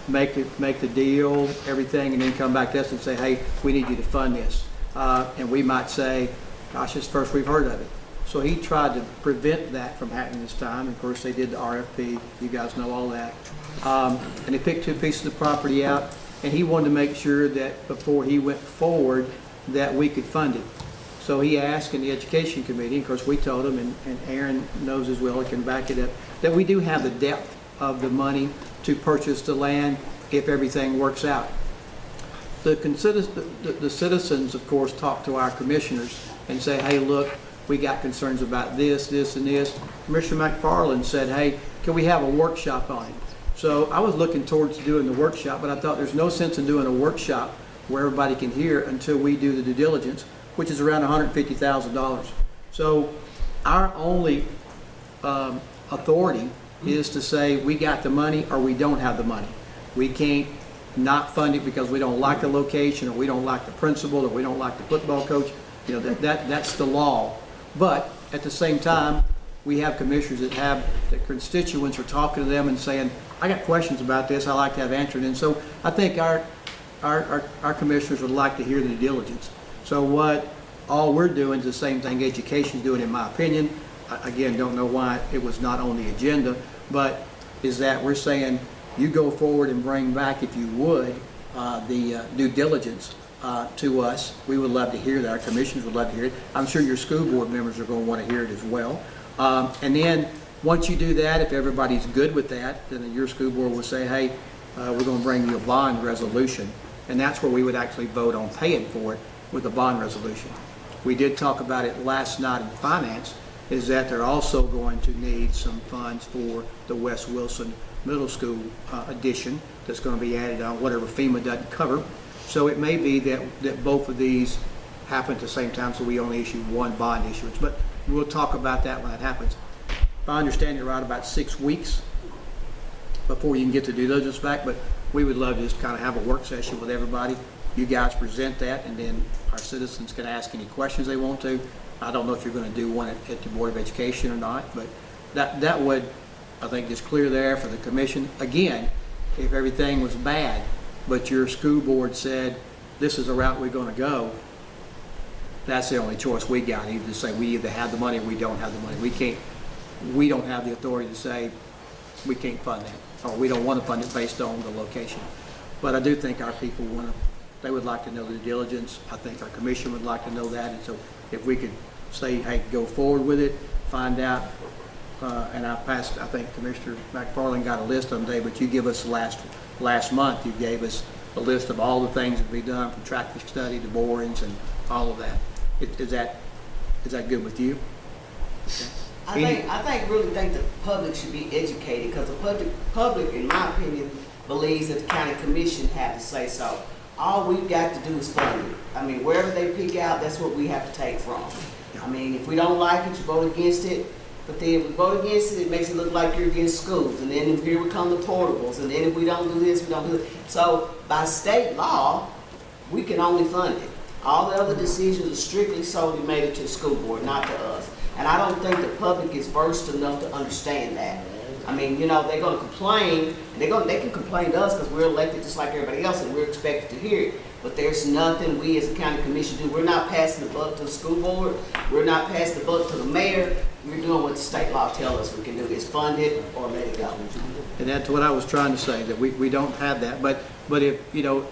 make the deal, everything, and then come back to us and say, hey, we need you to fund this. And we might say, gosh, it's the first we've heard of it. So he tried to prevent that from happening this time. Of course, they did the RFP. You guys know all that. And he picked 2 pieces of property out, and he wanted to make sure that before he went forward, that we could fund it. So he asked in the Education Committee, of course, we told him, and Aaron knows as well, he can back it up, that we do have the depth of the money to purchase the land if everything works out. The citizens, of course, talk to our commissioners and say, hey, look, we got concerns about this, this, and this. Commissioner McFarland said, hey, can we have a workshop on it? So I was looking towards doing the workshop, but I thought there's no sense in doing a workshop where everybody can hear until we do the due diligence, which is around $150,000. So our only authority is to say we got the money or we don't have the money. We can't not fund it because we don't like the location, or we don't like the principal, or we don't like the football coach. You know, that's the law. But at the same time, we have commissioners that have the constituents are talking to them and saying, I got questions about this, I like to have answered. And so I think our commissioners would like to hear the due diligence. So all we're doing is the same thing education's doing, in my opinion. I, again, don't know why it was not on the agenda, but is that we're saying you go forward and bring back, if you would, the due diligence to us. We would love to hear that. Our commissioners would love to hear it. I'm sure your school board members are going to want to hear it as well. And then once you do that, if everybody's good with that, then your school board will say, hey, we're going to bring you a bond resolution. And that's where we would actually vote on paying for it with a bond resolution. We did talk about it last night in finance, is that they're also going to need some funds for the West Wilson Middle School addition that's going to be added on whatever FEMA doesn't cover. So it may be that both of these happen at the same time, so we only issue one bond issuance. But we'll talk about that when that happens. If I understand you're right, about 6 weeks before you can get the due diligence back, but we would love to just kind of have a work session with everybody. You guys present that, and then our citizens can ask any questions they want to. I don't know if you're going to do one at the Board of Education or not, but that would, I think, just clear the air for the commission. Again, if everything was bad, but your school board said, this is the route we're going to go, that's the only choice we got. Either to say we either have the money or we don't have the money. We don't have the authority to say we can't fund that, or we don't want to fund it based on the location. But I do think our people they would like to know the due diligence. I think our commission would like to know that. And so if we could say, hey, go forward with it, find out, and I think Commissioner McFarland got a list of them today, but you give us last month, you gave us a list of all the things that we done, from traffic study to borings and all of that. Is that good with you? Okay. I really think the public should be educated, because the public, in my opinion, believes that the county commission had to say so. All we've got to do is fund it. I mean, wherever they pick out, that's what we have to take from. I mean, if we don't like it, you vote against it. But then if we vote against it, it makes it look like you're against schools. And then here we come the portables. And then if we don't do this, we don't do it. So by state law, we can only fund it. All the other decisions are strictly solely made to the school board, not to us. And I don't think the public is versed enough to understand that. I mean, you know, they're gonna complain, and they can complain to us because we're elected just like everybody else, and we're expected to hear it. But there's nothing we as a county commission do. We're not passing the buck to the school board. We're not passing the buck to the mayor. We're doing what the state law tells us we can do, is fund it or let it go. And that's what I was trying to say, that we don't have that. But if, you know,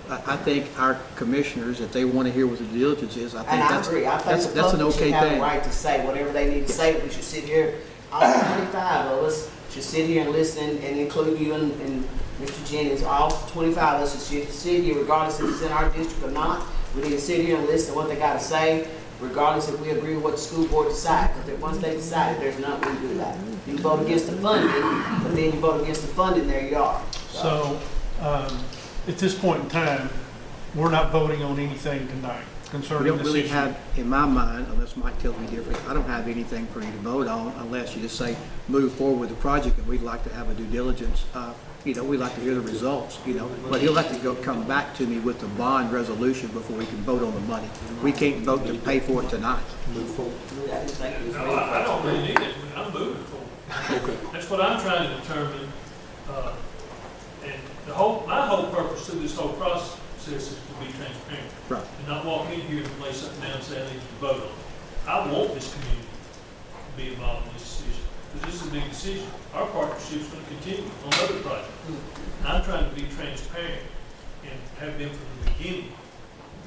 I think our commissioners, if they want to hear what the due diligence is, I And think I that's, agree. I think the that's an public okay should have the thing. right to say whatever they need to say. We should sit here, all 25 of us should sit here and listen, and include you and Mr. Jennings, all 25 of us should sit here regardless if it's in our district or not. We need to sit here and listen to what they got to say, regardless if we agree with what the school board decides. Because once they decide it, there's nothing we can do about it. You can vote against the funding, but then you vote against the funding, there you are. So, at this point in time, we're not voting on anything tonight We concerning don't this really issue. have, in my mind, unless Mike tells me different, I don't have anything for you to vote on unless you just say, move forward with the project, and we'd like to have a due diligence. You know, we'd like to hear the results, you know, but he'll have to come back to me with the bond resolution before we can vote on the money. We can't vote to pay for it tonight. Move forward. No, I don't really need it. I'm moving forward. Okay. That's what I'm trying to determine. And my whole purpose through this whole process is to be transparent. Right. And not walk in here and lay something down and say I need to vote on it. I want this community to be involved in this decision, because this is a big decision. Our partnership's going to continue on other projects. I'm trying to be transparent and have been from the beginning,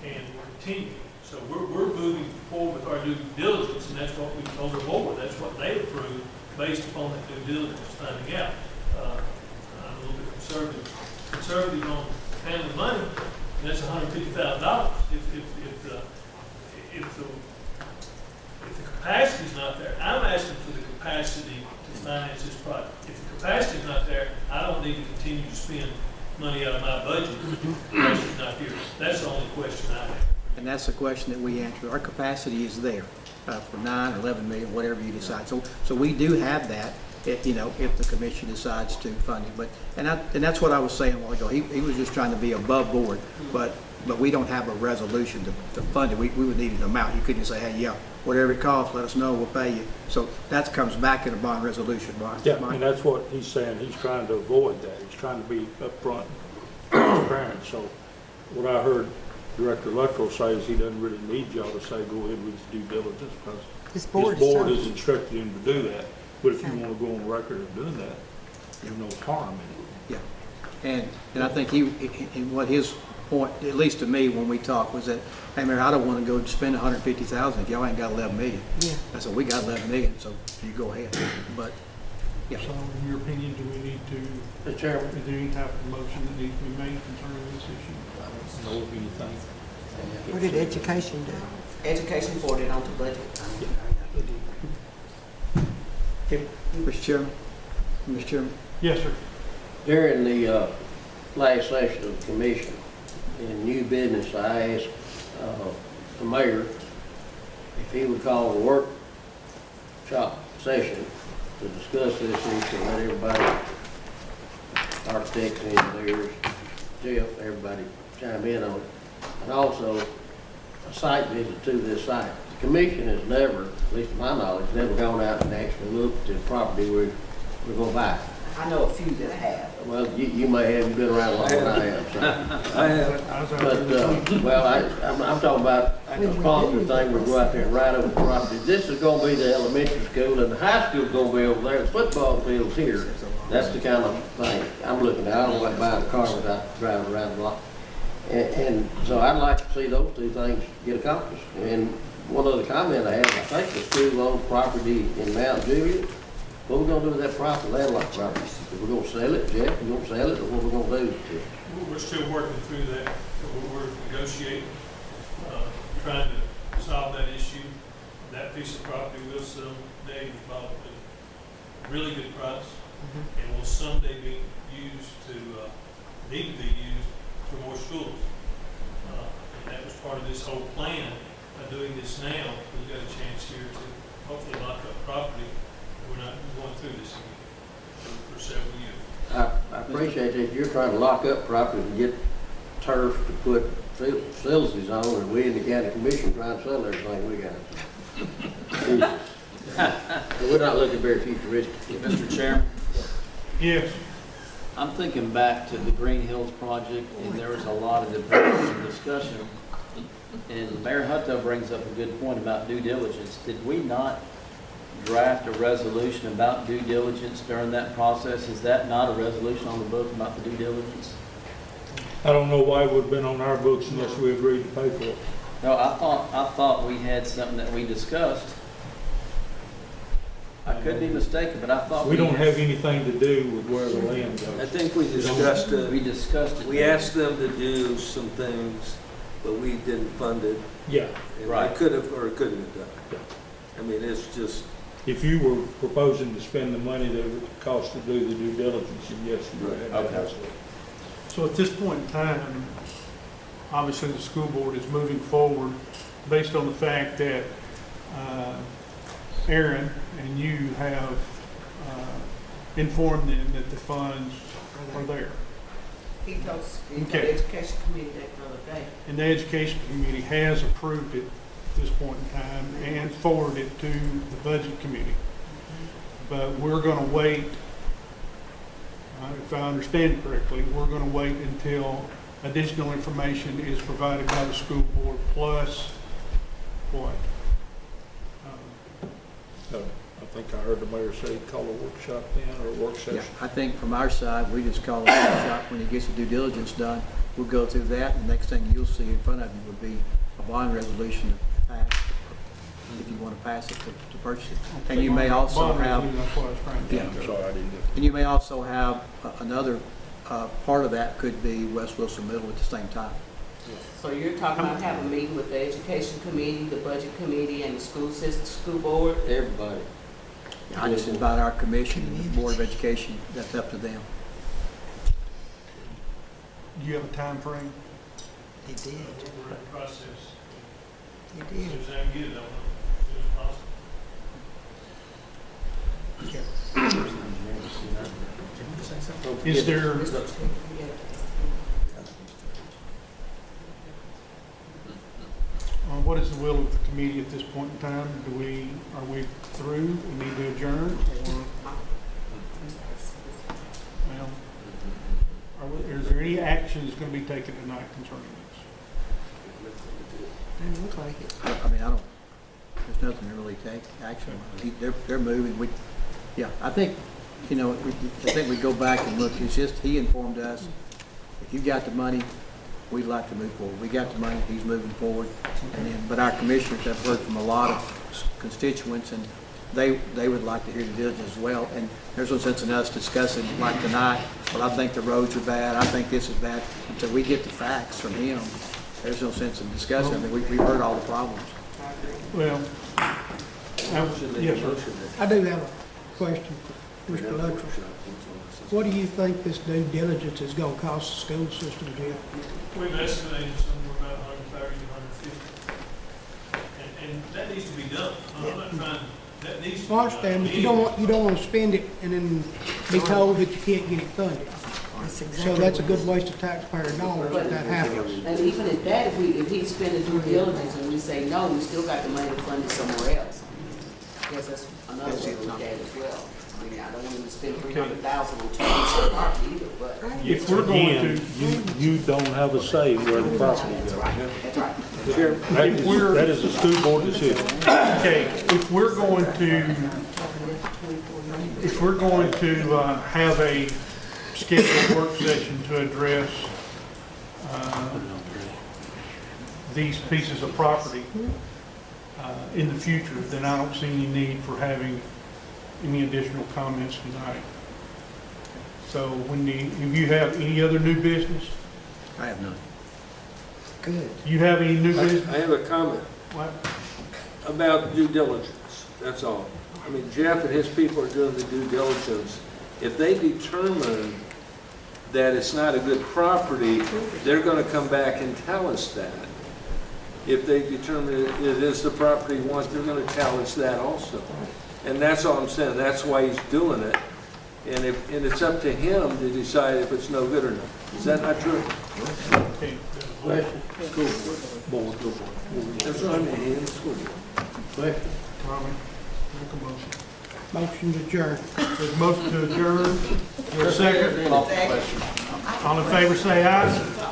and we'll continue. So we're moving forward with our due diligence, and that's what we told the board. That's what they approved based upon that due diligence finding out. I'm a little bit conservative on handling money, and that's $150,000. If the capacity's not there, I'm asking for the capacity to finance this project. If the capacity's not there, I don't need to continue to spend money out of my budget. The capacity's not here. That's the only question I have. And that's the question that we answer. Our capacity is there for 9 or 11 million, whatever you decide. So we do have that, if, you know, if the commission decides to fund it. But and that's what I was saying a while ago. He was just trying to be above board, but we don't have a resolution to fund it. We would need an amount. You couldn't say, hey, yeah, whatever it costs, let us know, we'll pay you. So that comes back in a bond resolution, right? Yeah, and that's what he's saying. He's trying to avoid that. He's trying to be upfront, transparent. So what I heard Director Electoral say is he doesn't really need y'all to say, go ahead with due diligence, because This board his board is has instructed him to do that. But if you want to go on record of doing that, there's no harm in it. Yeah, and I think and what his point, at least to me, when we talked, was that, hey, Mayor, I don't want to go spend $150,000 if y'all ain't got 11 million. Yeah. I said, we got 11 million, so you go ahead. But, yeah. So in your opinion, do we need to, Mr. Chairman. is there any type of motion that needs to be made concerning this issue? I don't know of anything. What did education do? Education forwarded onto budget. Mr. Chairman? Mr. Chairman? Yes, sir. During the last session of the commission, in new business, I asked the mayor if he would call a workshop session to discuss this issue, and let everybody, architects, engineers, Jeff, everybody chime in on it. And also a site visit to this site. The commission has never, at least to my knowledge, never gone out and actually looked at the property we're going to buy. I know a few that have. Well, you may have been around longer than I have, so. I have, But, well, I'm talking about a sponsored thing, we go out there and ride over the property. This is gonna be the elementary school, and the high school's gonna be over there, the football field's here. That's the kind of thing I'm looking at. I don't want to buy a car without driving around the block. And so I'd like to see those two things get accomplished. And one other comment I have, I think the school owns property in Mount Juliet. What we gonna do with that property, landlocked property? If we're gonna sell it, Jeff, we're gonna sell it, or what we gonna do? We're still working through that. We're negotiating, trying to solve that issue. That piece of property will someday be bought at a really good price, and will someday be used need to be used for more schools. And that was part of this whole plan. By doing this now, we've got a chance here to hopefully lock up property. We're not going through this again for several years. I appreciate that you're trying to lock up property and get turf to put facilities on, and we in the county commission trying to sell everything we got. Jesus. We're not looking very futuristic. Mr. Chairman, Yes. I'm thinking back to the Green Hills project, and there was a lot of debate and discussion. And Mayor Hutto brings up a good point about due diligence. Did we not draft a resolution about due diligence during that process? Is that not a resolution on the book about the due diligence? I don't know why it would have been on our books unless we agreed to pay for it. No, I thought we had something that we discussed. I could be mistaken, but I thought We don't have anything to do with where the land I goes. think we discussed it. We discussed it. We asked them to do some things, but we didn't fund it. Yeah, And Right. I could have or couldn't have done it. I mean, it's just, if you were proposing to spend the money that it would cost to do the due diligence, then yes, you would have Okay. to ask it. So at this point in time, obviously the school board is moving forward based on the fact that Aaron and you have informed them that the funds are there. He told the Okay. education committee that the other day. And the education committee has approved it at this point in time and forwarded it to the budget committee. But we're gonna wait, if I understand correctly, we're gonna wait until additional information is provided by the school board plus what? So, I think I heard the mayor say call a workshop then, or a work Yeah, session. I think from our side, we just call it a workshop. When he gets the due diligence done, we'll go through that, and the next thing you'll see in front of you would be a bond resolution to pass, if you want to pass it to purchase it. And you may also Bond have, resolution, that's what I was trying to Yeah. think I'm of. sorry, I didn't. and you may also have another part of that could be West Wilson Middle at the same time. So you're talking about having a meeting with the education committee, the budget committee, and the school system, school board? Everybody. I just invite our commission and the Board of Education, that's up to them. Do you have a time frame? They did, We're in the process. they As did. soon as I can get it, as soon as possible. Is there, what is the will of the committee at this point in time? Are we through, we need to adjourn, or? Well, is there any action that's going to be taken tonight concerning this? Didn't look like it. I mean, there's nothing to really take action on. They're moving. I think, I think we go back and look, it's just, he informed us, if you got the money, we'd like to move forward. We got the money, he's moving forward. And then, but our commissioners have heard from a lot of constituents, and they would like to hear the diligence as well. And there's no sense in us discussing like tonight, well, I think the roads are bad, I think this is bad. Until we get the facts from him, there's no sense in discussing. I mean, we've heard all the problems. Well, yes, sir. I do have a question for Mr. Luttrell. What do you think this due diligence is gonna cost the school system, Jim? We've estimated somewhere about 130 to 150. And that needs to be done. I'm not trying, that needs to be I done. understand, but you don't wanna spend it and then be told that you can't get it funded. That's So exactly that's a what good waste of taxpayer dollars if that happens. And even at that, if he's spending due diligence and we say no, we still got the money to fund it somewhere else. I guess that's another way to look at it as well. I mean, I don't want him to spend 300,000 on two pieces of property either, but. If we're going Again, to, you don't have a say where the property goes. That's right. That is a school board decision. okay, if we're going to have a scheduled work session to address these pieces of property in the future, then I don't see any need for having any additional comments tonight. So if you have any other new business? I have none. Good. You have any new business? I have a comment What? about due diligence, that's all. I mean, Jeff and his people are doing the due diligence. If they determine that it's not a good property, they're gonna come back and tell us that. If they determine it is the property we want, they're gonna tell us that also. And that's all I'm saying, that's why he's doing it. and it's up to him to decide if it's no good or not. Is that not true? School board. That's what I mean, school board. Question? Tommy, make a motion. Motion to adjourn. There's a motion to adjourn. Your second. All in favor, say aye.